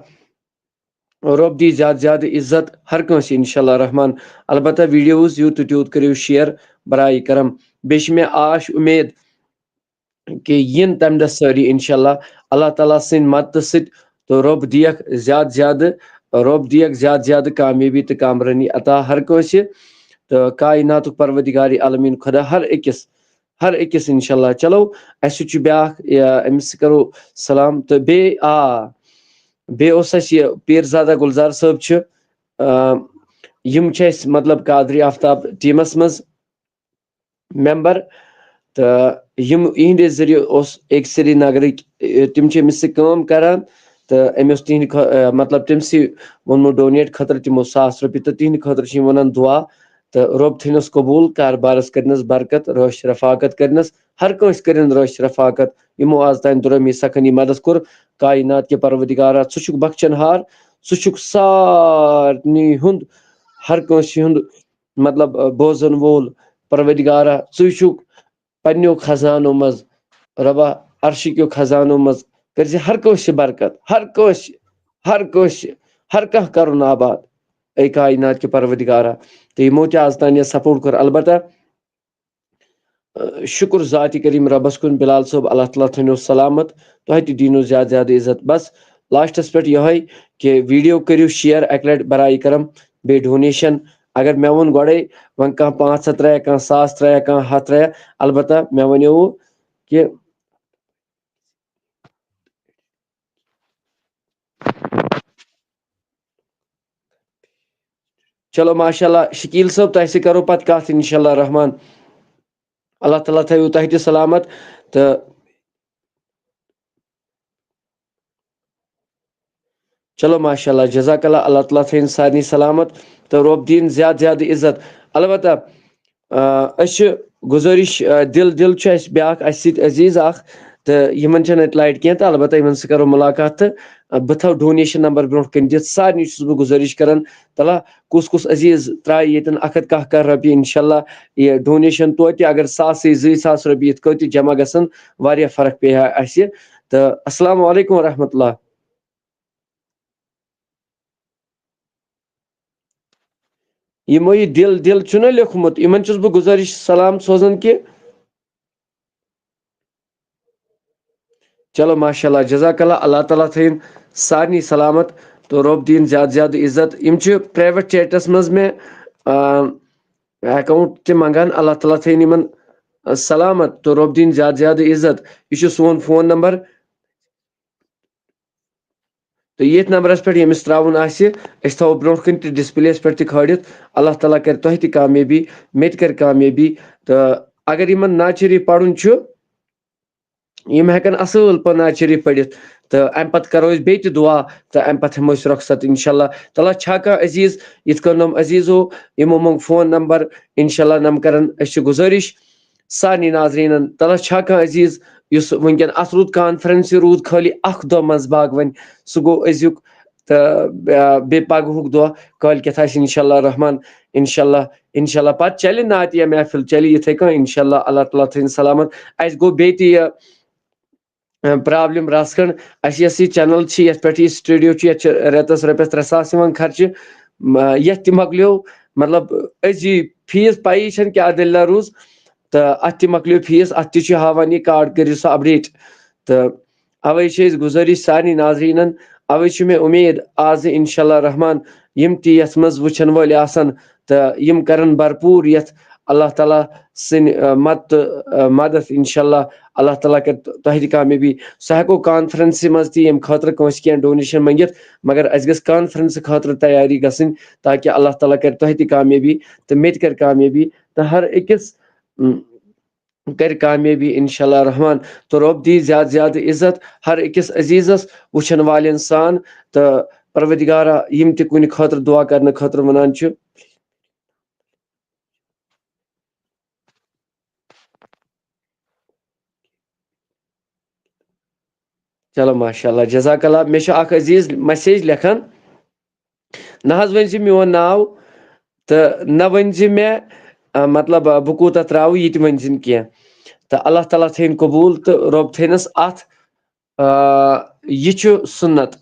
रब दी ज्यादा इज्जत हर कंस इंशाल्लाह रहमान अलबत्ता वीडियोस यूत त्यूत करियो शेयर बराई करम बेश में आश उम्मीद कि यन तम दस सारी इंशाल्लाह अल्लाह ताला सिन मदद सित तो रब दियक ज्यादा कामयाबी तो कामरानी अता हर कंस तो कायनात परवदिगार आलमीन खुदा हर अकिस इंशाल्लाह चलो अस ब्या अमिस करो सलाम तो बे पीरजादा गुलजार साहब यम मतलब कादरी आफ्ताब टीमस मज मेंबर तो यम इहंदे जरिए एक श्रीनगर तम काम करान तो अमिस तिहद मतलब तमसी वोनमो डोनेट खतर तमो 100 रुपये तो तिहद खतर वन दुआ तो रब थनस कबूल कारबारस करनस बरकत रश रफाकत करनस हर कंस करन रश रफाकत यमो आज तान दुरमी सखनी मदद कोर कायनात के परवदिगारा सुचुक बख्शनहार सुचुक सारनी हुंद हर कंस हुंद मतलब बोजन वोल परवदिगारा सुचुक पन्नो खजानो मज रबा अर्शी क्यों खजानो मज कर हर कंस बरकत हर कह करुन आबाद ए कायनात के परवदिगारा तो यमो आज तान सपोर्ट कर अलबत्ता शुक्र ज़ाति करीम रबस कुन बिलाल साहब अल्लाह ताला थनो सलामत तो दीनो ज्यादा इज्जत बस लास्टस पे यह कि वीडियो करियो शेयर अक लट बराई करम बे डोनेशन अगर मे वो गोड़े वन कह 500 त्रे कह 1000 त्रे कह 100 त्रे अलबत्ता मे वो कि चलो माशाल्लाह शकील साहब तह करो पत कत इंशाल्लाह रहमान अल्लाह ताला थो तह सलामत तो चलो माशाल्लाह जज़ाकल्लाह अल्लाह ताला थन सारनी सलामत तो रब दीन ज्यादा इज्जत अलबत्ता गुजारिश दिल ब्या अजीज तो यमन लाइट कह तो अलबत्ता इन करो मुलाकात तो बह थो डोनेशन नंबर ब्रो कन दिख सारनी बह गुजारिश कर तला कुस अजीज त्राय ये 1 रपी इंशाल्लाह ये डोनेशन तो अगर 100 से 200 रपी कत जमा गसन वारिया फर्क पे अस तो अस्सलाम वालेकुम रहमतुल्लाह यमो ये दिल चुना लिखमुत इन बह गुजारिश सलाम सोजन कि चलो माशाल्लाह जज़ाकल्लाह अल्लाह ताला थन सारनी सलामत तो रब दीन ज्यादा इज्जत इम प्राइवेट चैटस मज में अकाउंट ते मंगान अल्लाह ताला थन इन सलामत तो रब दीन ज्यादा इज्जत यह सोन फोन नंबर तो ये नंबरस पे यमिस त्राउन थो ब्रो कन डिस्प्लेस पे खड़ित अल्लाह ताला कर तुह त कामयाबी मे कर कामयाबी तो अगर इन नात शरीफ पढ़ुन यम हेकन असल पे नात शरीफ पढ़ित तो अम पत करो बे दुआ तो अम पत हम रुखसत इंशाल्लाह तला छा कह अजीज इत कम अजीजो यमो मंग फोन नंबर इंशाल्लाह नम करन गुजारिश सानी नाजरीन तला छा कह अजीज युस वनकन अत रूद कॉन्फ्रेंस रूद खाली अख दो मज बाग वन सह गो अजुक तो बे पगहुक दो कल कथ इंशाल्लाह रहमान इंशाल्लाह पत चल नातिया महफिल चल इथे कह इंशाल्लाह अल्लाह ताला थन सलामत अस गो बे प्रॉब्लम रसकन अस चैनल पे स्टूडियो रेतस रपस 3,000 खर्च ये मकलो मतलब अजी फीस पाई क्या दलिला रूज तो अत मकलो फीस अत हावान यह कार्ड कर अपडेट तो अवे गुजारिश सारे नाजरीन अवे मे उम्मीद आज इंशाल्लाह रहमान यम तथ मज वुचन वाल तो यम करन भरपूर ये अल्लाह ताला सन मदद इंशाल्लाह अल्लाह ताला कर तह कामयाबी सह हेको कॉन्फ्रेंस मज तम खतर कह डोनेशन मंगित मगर अस गस कॉन्फ्रेंस खतर तैयारी गसन ताकि अल्लाह ताला कर तह कामयाबी तो मे कर कामयाबी तो हर अकिस कर कामयाबी इंशाल्लाह रहमान तो रब दी ज्यादा ज्यादा इज्जत हर अकिस अजीजस वुचन वालन सान तो परवदिगारा यम त कुन खतर दुआ करने खतर वनान चलो माशाल्लाह जज़ाकल्लाह मे अजीज मैसेज लेखन ना वन मोन नाव तो ना वन मे मतलब बह कूत त्राव ये वन कह तो अल्लाह ताला थन कबूल तो रब थनस अत यह सुन्नत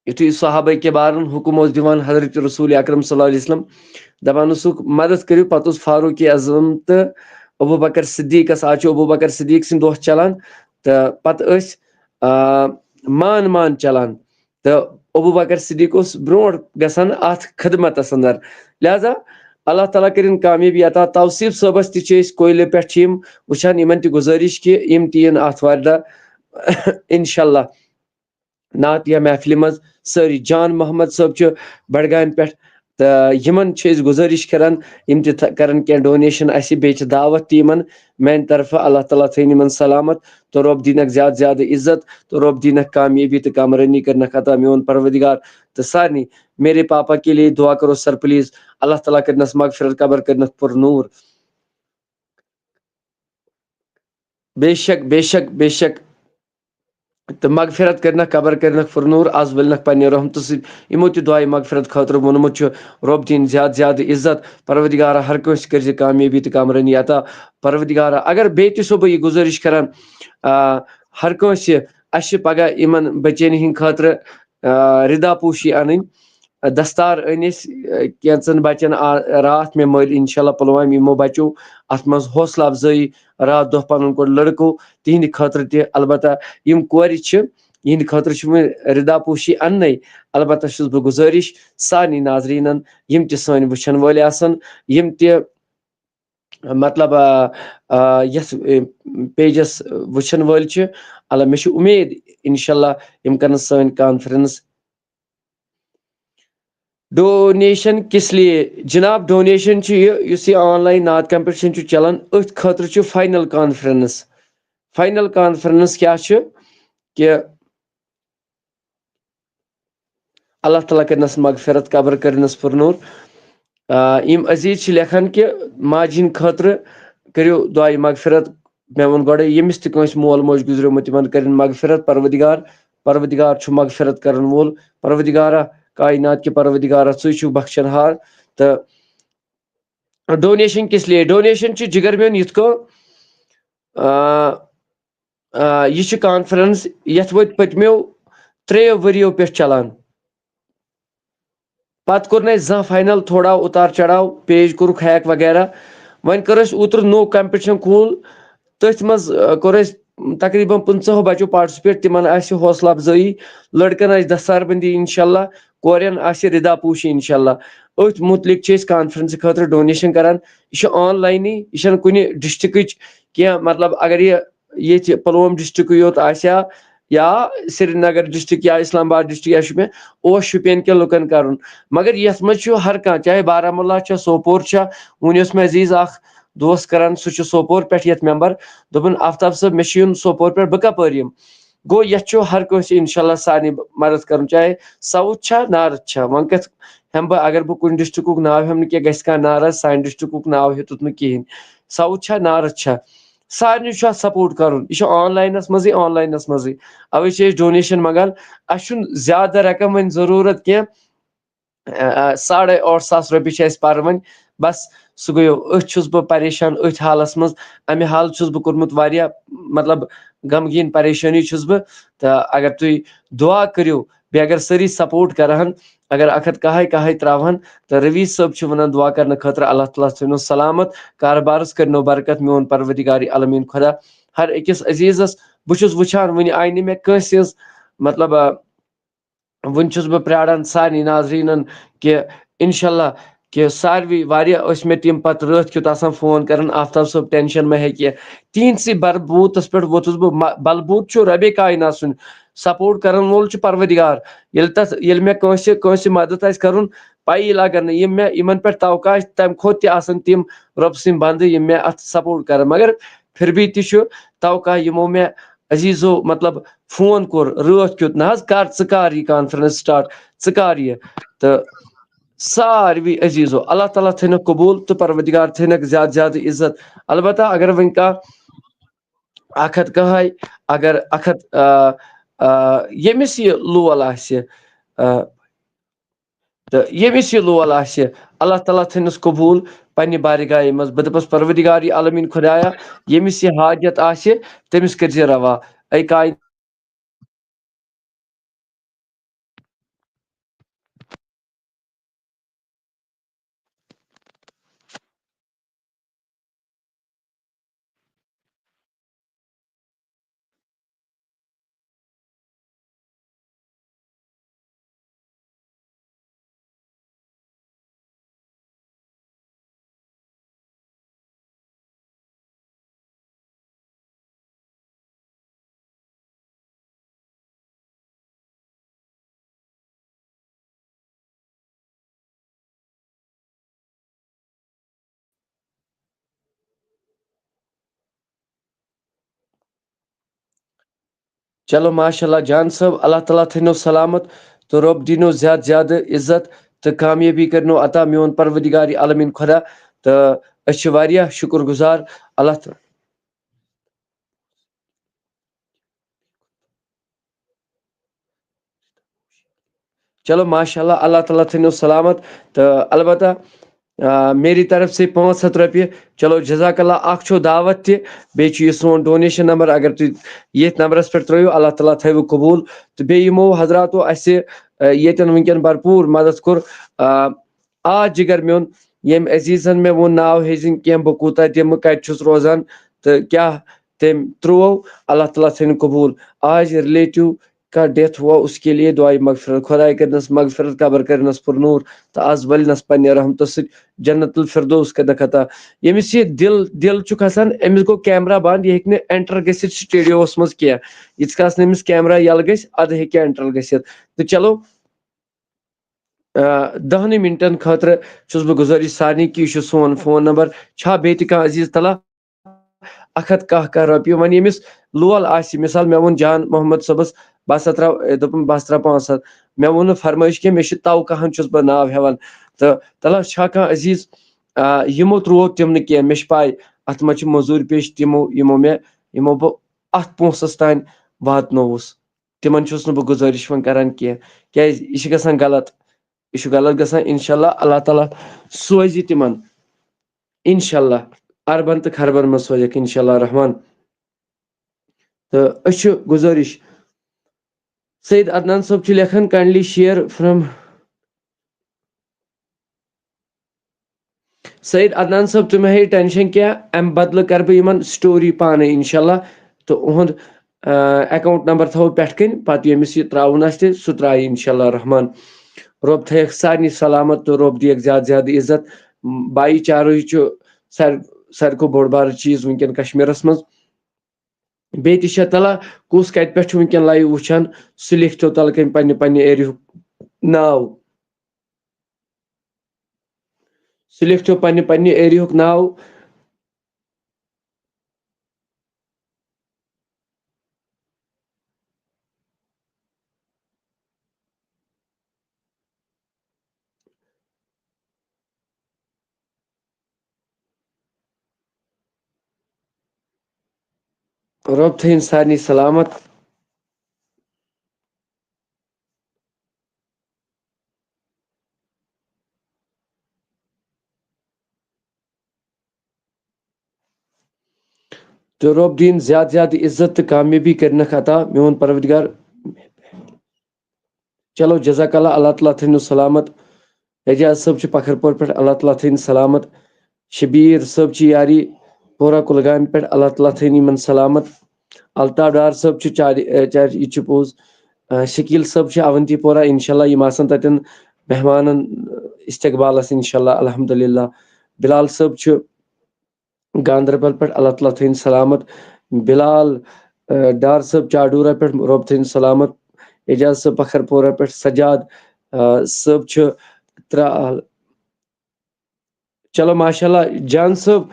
युथु सहाबा के बारन हुकुम दिवान हजरत रसूल अकरम सल्लल्लाहु अलैहि वसल्लम दपान मदद करियो पत फारूक आज़म तो अबू बकर सिद्दीकस आज अबू बकर सिद्दीक सिंद दोह चलान तो पत मान चलान तो अबू बकर सिद्दीक ब्रो गसान अत खदमतस अंदर लिहाजा अल्लाह ताला करिन कामयाबी अता तौसीफ सबस कोयले पे वुचान इन गुजारिश कि यम तीन अत वारदा इंशाल्लाह नातिया महफिल मज सारी जान मोहम्मद सब बडगाम पे तो यमन गुजारिश करान यम करन क्या डोनेशन अस बे दावत तीमन मान तरफ अल्लाह ताला थन इन सलामत तो रब दीनक ज्यादा ज्यादा इज्जत तो रब दीनक कामयाबी तो कामरानी करनक अता मोन परवदिगार तो सारनी मेरे पापा के लिए दुआ करो सर प्लीज अल्लाह ताला करनस मगफिरत कबर करनस पुरनूर बेशक बेशक बेशक तो मगफिरत करना कबर करना फुरनूर आज वलनक पन्ने रहमत यमो त दुआ मगफिरत खतर वोनमुत रब दिन ज्यादा ज्यादा इज्जत परवदिगारा हर कस कर कामयाबी तो कामरानी अता परवदिगारा अगर बे बह यह गुजारिश करान हर कस अस पगह इन बचन हिंद खतर रिदा पोशी अन दस्तार अनिस कैंचन बचन रात में मल इंशाल्लाह पुलवाम यमो बचो अत मज हौसला अफजाई रात दह पन कोर लड़को तिहंद खतर त अलबत्ता यम कोर यहंद खतर रिदा पोशी अन्न अलबत्ता बह गुजारिश सारे नाजरीन यम त सन वुचन वाल यम त मतलब यस पेजस वुचन वाल अल्लाह मे उम्मीद इंशाल्लाह यम कर सन कॉन्फ्रेंस डोनेशन किस लिए जनाब डोनेशन ये ऑनलाइन नात कंपटीशन चलान अथ खतर फाइनल कॉन्फ्रेंस क्या कि अल्लाह ताला करनस मगफिरत कबर करनस पुरनूर यम अजीज लेखन कि माजिन खतर करो दुआ मगफिरत मे वो गो यमिस तस मोल मोज गुजरमुत कर मगफिरत परवदिगार मगफिरत कर वोल परवदिगारा कायनात के परवदिगारा छु बख्शनहार तो डोनेशन किस लिए डोनेशन जिगर मेन युथ को यह कॉन्फ्रेंस यथ वो पतमो 3 वरियो पे चलान पत कोर ना फाइनल थोड़ा उतार चढ़ाव पेज कोर हैक वगैरह वन कर ओतर नो कंपटीशन खोल तथ मज कोर तकरीबन 50 बचो पार्टिसिपेट तिमन हौसला अफजाई लड़कन दस्तारबंदी इंशाल्लाह कोरन रिदा पोशी इंशाल्लाह अथ मुतलिक कॉन्फ्रेंस खतर डोनेशन करान यह ऑनलाइन यह कुन डिस्ट्रिक्ट क्या मतलब अगर ये पुलवाम डिस्ट्रिक्ट योत आया या श्रीनगर डिस्ट्रिक्ट या इस्लामाबाद डिस्ट्रिक्ट या शुपियन के लुकन कर मगर यथ मज हर कह चाहे बारामूला सोपोर वन मे अजीज दोस्त करान सह सोपोर पे ये मेंबर दोपन आफ्ताब साहब मे सोपोर पे बह कपर गो यह हर कंस इंशाल्लाह सारे मदद कर चाहे साउथ छा नॉर्थ छा वन कत हम बह अगर बह कुन डिस्ट्रिक्ट नाव हम क्या गस का नाराज सान डिस्ट्रिक्ट नाव हेतुत न कहीं साउथ छा नॉर्थ छा सारे सपोर्ट कर ऑनलाइनस मजे ऑनलाइनस मजे अवे डोनेशन मंगान अस ज्यादा रकम वन जरूरत क्या 8,500 रुपये पर वन बस सह गयो अस बह परेशान अथ हालस मज अमे हाल बह कोर्मुत मतलब गमगीन परेशानी बह तो अगर तुम दुआ करो बे अगर सारी सपोर्ट करान अगर अखत कहा त्रावन तो रवीस साहब वन दुआ करने खतर अल्लाह ताला थो सलामत कारबारस करनो बरकत मोन परवरदिगार आलमीन खुदा हर अकिस अजीजस बहुत वुचान वन आई मे कंस मतलब वन बह प्राण सारे नाजरीन कि इंशाल्लाह कि सारवी वारिया मे तम पत रात क्युत फोन कर आफ्ताब सब टेंशन में है कि तीन बलबूतस पे वोतुस बह बलबूत रबे कायनात सुन सपोर्ट कर वोल परवदिगार ये मे कंस मदद कर पी लगन इन पे तवका तम खोत तम रब सिंह बंद मे अत सपोर्ट कर मगर फिर भी तवका यमो मे अजीजो मतलब फोन कोर रात क्युत ना कर यह कॉन्फ्रेंस स्टार्ट कर यह तो सारवी अजीजो अल्लाह ताला थन कबूल तो परवदिगार थन ज्यादा ज्यादा इज्जत अलबत्ता अगर वन कह अखत कह अगर अखत यमिस यह लोल तो यमिस यह लोल अल्लाह ताला थनस कबूल पन्ने बारगाह मज बह दपस परवदिगार आलमीन खुदाया यमिस यह हाजत तमिस कर रवा ऐ काय चलो माशाल्लाह जान साहब अल्लाह ताला थनो सलामत तो रब दिनो ज्यादा ज्यादा इज्जत तो कामयाबी करनो अता मोन परवदिगार आलमीन खुदा तो शुक्र गुजार अल्लाह चलो माशाल्लाह अल्लाह ताला थनो सलामत तो अलबत्ता मेरी तरफ से 500 रुपये चलो जजाकल्ला अख दावत तह सोन डोनेशन नंबर अगर तुम ये नंबरस पे त्रो अल्लाह ताला थो कबूल तो बे यमो हजरातो यन वनकन भरपूर मदद कोर आज जिगर मोन यम अजीजन मे वो नाव हेजिन कह बह कूत दिम कत रोजान तो क्या तम त्रो अल्लाह ताला थन कबूल आज रिलेटिव का डेथ हुआ उसके लिए दुआई मगफिरत खुदा करनस मगफिरत कबर करनस पुरनूर तो आज वलनस पन्ने रहमत जन्नतुल फिरदौस कदक अता यमिस ये दिल खसान अमिस गो कैमरा बंद यह हेक्क एंटर गसित स्टूडियोस मज कह यीस कालस नमिस कैमरा यल गस अद हेक्के एंटर गसित तो चलो 10 मिनटन खतर छुस बह गुजारिश सारनी कि यह सोन फोन नंबर छा बे कह अजीज तला 1 रुपये वन यमिस लोल मिसाल मे वो जान मोहम्मद सबस बस दोपन बस त्रा 500 मे वो फरमाइश कह मे तव कहन बह नाव हेवान तो तला छा कह अजीज यमो त्रो तम न कह मे पाई अत मज मजूर पेश यमो बह अत पोसस तान वातनोवस तिमन बह गुजारिश वन करान कह क्या यह गसान गलत गसान इंशाल्लाह अल्लाह ताला सोज तिमन इंशाल्लाह अरबन तो खरबन मज सोजक इंशाल्लाह रहमान तो गुजारिश सईद अदनान साहब लेखन kindly share from Saeed Adnan साहब तुम है टेंशन क्या अम बदल कर बह स्टोरी पाने इंशाल्लाह तो उहद अकाउंट नंबर थो पेटकन पत यमिस यह त्रावन सह त्राय इंशाल्लाह रहमान रब थक सारे सलामत तो रब दियक ज्यादा ज्यादा इज्जत भाई चारो सारे को बोड़ बार चीज वनकन कश्मीरस मज बे तला कुस कत पे वनकन लाइव वुचान सह लिखतो तलकन पन्ने एरिया नाव सह लिखतो पन्ने एरिया नाव रब थैन सारनी सलामत। तो रब दीन ज्यादा ज्यादा इज्जत तो कामयाबी करना अता मोन परवरदिगार। चलो जज़ाकल्लाह, अल्लाह ताला थैन सलामत। एजाज सब पखरपुर पे, अल्लाह ताला थैन सलामत। शबीर सब यारी पूरा कुलगाम पे, अल्लाह ताला थैन इन सलामत। अल्ताफ डार सब यह पोज। शकील सब अवंतीपोरा, इंशाल्लाह यम आसन ततन मेहमानन इस्तकबालस इंशाल्लाह अल्हम्दुलिल्लाह। बिलाल सब गांदरबल पे, अल्लाह ताला थैन सलामत। बिलाल डार सब चाडूरा पे, रब थैन सलामत। एजाज सब पखरपुरा पे, सजाद सब त्राल। चलो माशाल्लाह जान सब,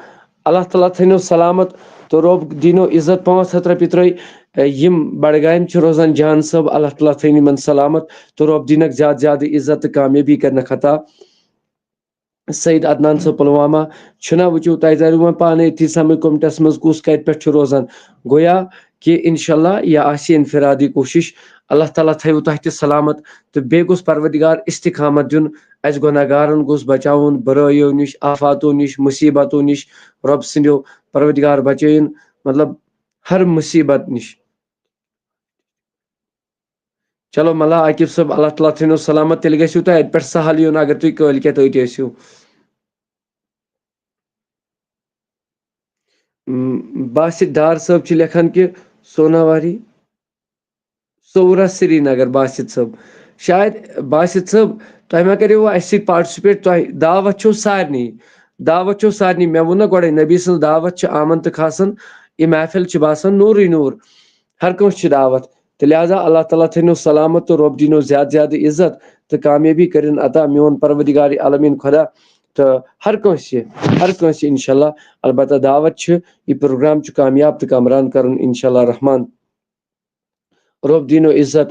अल्लाह ताला थैनो सलामत। तो रब दीनो इज्जत 500 रपी त्रई यम बड़गाम रोजान जान सब, अल्लाह ताला थैन इन सलामत। तो रब दीनक ज्यादा ज्यादा इज्जत कामयाबी करना खता। सईद अदनान सब पुलवामा छुना वचू तयजारू पाने थी समय कमिटस मज कुस कत पे रोजान गोया कि इंशाल्लाह यह आसी इनफरादी कोशिश। अल्लाह ताला थो तह सलामत। तो बे गुस परवरदिगार इस्तिकामत दिन अस गुनाहगारन गुस बचाउन बुराइयों निश, आफातों निश, मुसीबतों निश। रब सिंदो परवरदिगार बचैन मतलब हर मुसीबत निश। चलो मला आकिब सब, अल्लाह ताला थो सलामत। तेल गो तुम अत पे सहल यून अगर तुम कलकत अतो। बासित डार सब लिखन कि सोनावारी सौरा श्रीनगर। बासित सब शायद बासित सब तुम मा करो अस पार्टिसिपेट। दावत छो सारनी, दावत छो सारनी। मे वो ना गोड़े नबी सज दावत आमन तो खासन। यह महफिल बासान नूर नूर, हर कंस दावत। तो लिहाजा अल्लाह ताला थो सलामत। तो रब दीनो ज्यादा ज्यादा इज्जत तो कामयाबी कर अता मोन परवरदिगार आलमीन खुदा। तो हर कंस इंशाल्लाह। अलबत्ता दावत यह प्रोग्राम कामयाब तो कमरान कर इंशाल्लाह रहमान। रब दीनो इज्जत।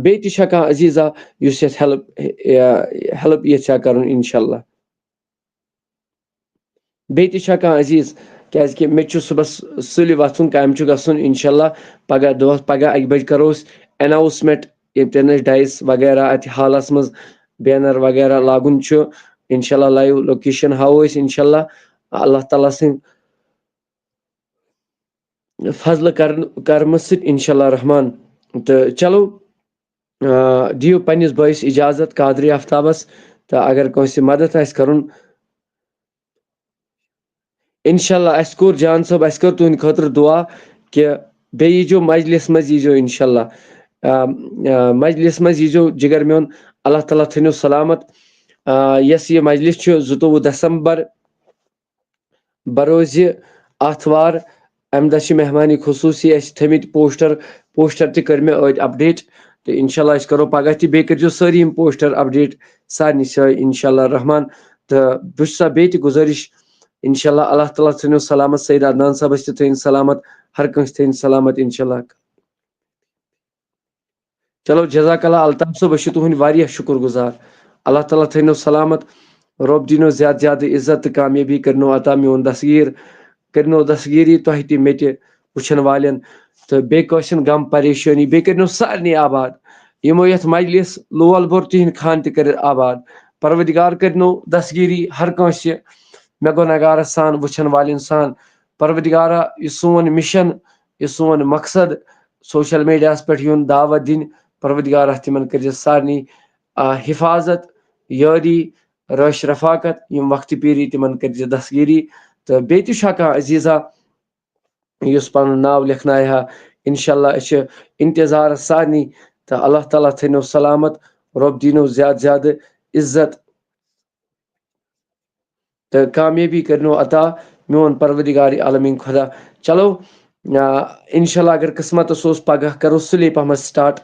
बे कह अजीजा उस हेल्प ये कर इंशाल्लाह। बे कह अजीज क्या मे सुबह सुलि वथुन काम गसन इंशाल्लाह। पगह दह पगह 1 बज करो अनाउंसमेंट ये डाइस वगैरह अत हालस मज बैनर वगैरह लागुन इंशाल्लाह। लाइव लोकेशन हाओ इंशाल्लाह अल्लाह ताला सिंह फजल करम इंशाल्लाह रहमान। तो चलो दियो पन्निस बॉयस इजाजत कादरी आफ्ताबस। तो अगर कंस मदद आस करुन इंशाल्लाह अस कोर जान सब अस कर तुंद खतर दुआ कि बे यीजो मजलिस मज यीजो इंशाल्लाह। मजलिस मज यीजो जिगर मोन, अल्लाह ताला थैनो सलामत। यस ये मजलिस 22 दिसंबर बरोज आथवार। अम दह मेहमानी खसूसी थमित पोस्टर तक मे अपडेट। तो इंशाल्लाह करो पगह तह बे कर सारी पोस्टर अपडेट सारनी जाए इंशाल्लाह रहमान। तो बस बे गुजारिश इंशाल्लाह अल्लाह ताला थैनो सलामत। सईद अदनान साहबस थैन सलामत, हर कंस थैन सलामत इंशाल्लाह। चलो जज़ाकल्लाह अल्ताफ साहब, बस तुहंद वारिया शुक्र गुजार। अल्लाह ताला थैनो सलामत। रब दीनो ज्यादा ज्यादा इज्जत तो कामयाबी करनो अता मोन दस्तगीर करनो दस्तगीरी तह तह मे वुचन वालन। तो बे गम परेशानी बे करनो सारनी आबाद। यमो यथ मजलिस लोल बोर तिहद खान तक आबाद। परवरदिगार करनो दस्तगीरी हर कंस मे गुनाहगार सान वुचन वालन सान। परवरदिगारा यह सोन मिशन, यह सोन मकसद सोशल मीडिया पे यून दावत दिन, परवरदिगारा तिमन कर सारनी हिफाजत यारी रश रफाकत यम वक्त पीरी तिमन कर दस्तगीरी। तो बे अजीजा उस पन नाव लिखना हा इंशाल्लाह इंतजार सारनी। तो अल्लाह ताला थैनो सलामत। रब दीनो ज्यादा ज्यादा इज्जत तो कामयाबी करनो अता मोन परवरदिगार आलमीन खुदा। चलो इंशाल्लाह अगर किस्मत सोस पगह करो सुले पहमत स्टार्ट,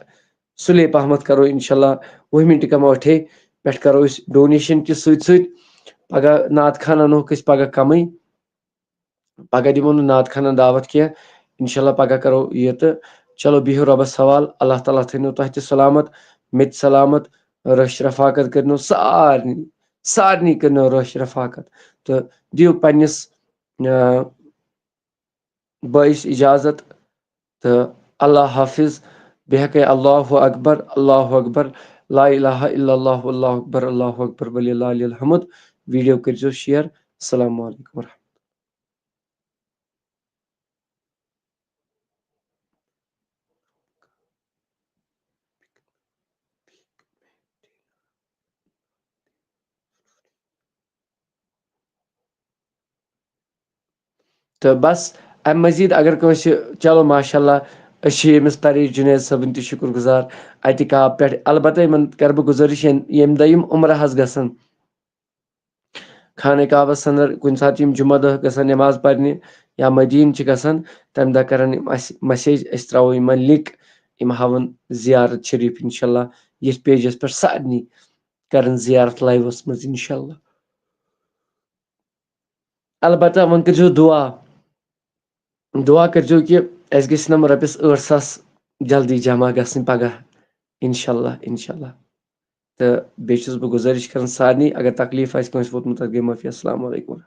सुले पहमत करो इंशाल्लाह 1 मिनट कमो अठे पे करो डोनेशन के सत पगह नात खाना नो पगह कम पगह दिमो नात खाना दावत कह इंशाल्लाह पगह करो ये। तो चलो बिहो रबस सवाल। अल्लाह ताला थैनो तह सलामत, मे सलामत। रश रफाकत करनो सारनी सारनी करनो रश रफाकत। तो दियो पन्निस बॉयस इजाजत। तो अल्लाह हाफिज बेहक अल्लाहु अकबर ला इलाहा इल्लल्लाह अल्लाहु अकबर वलिल्लाहिल हम्द। वीडियो करियो शेयर। अस्सलामु अलैकुम। तो बस अम मजीद अगर कंस चलो माशाल्लाह यमिस तरीज जुनेद सबन त शुक्र गुजार अतिकाब पे अलबत्ता इन कर बह गुजारिश यम दम उम्र गसन खाने काबस अंदर कुन सात जुम्मा दह गसन नमाज पढ़ने या मदीन गसन तम दह कर message throw in link in हावन जियारत शरीफ इंशाल्लाह ये पेजस पे सारे कर जियारत लाइवस मज इंशाल्लाह। अलबत्ता वन कर दुआ करो कि अस गम रपिस 8,000 जल्दी जमा गसन पगह इंशाल्लाह इंशाल्लाह। तो बेस बह गुजारिश कर सारे अगर तकलीफ आस वोतमुत गई माफी। अस्सलाम वालेकुम।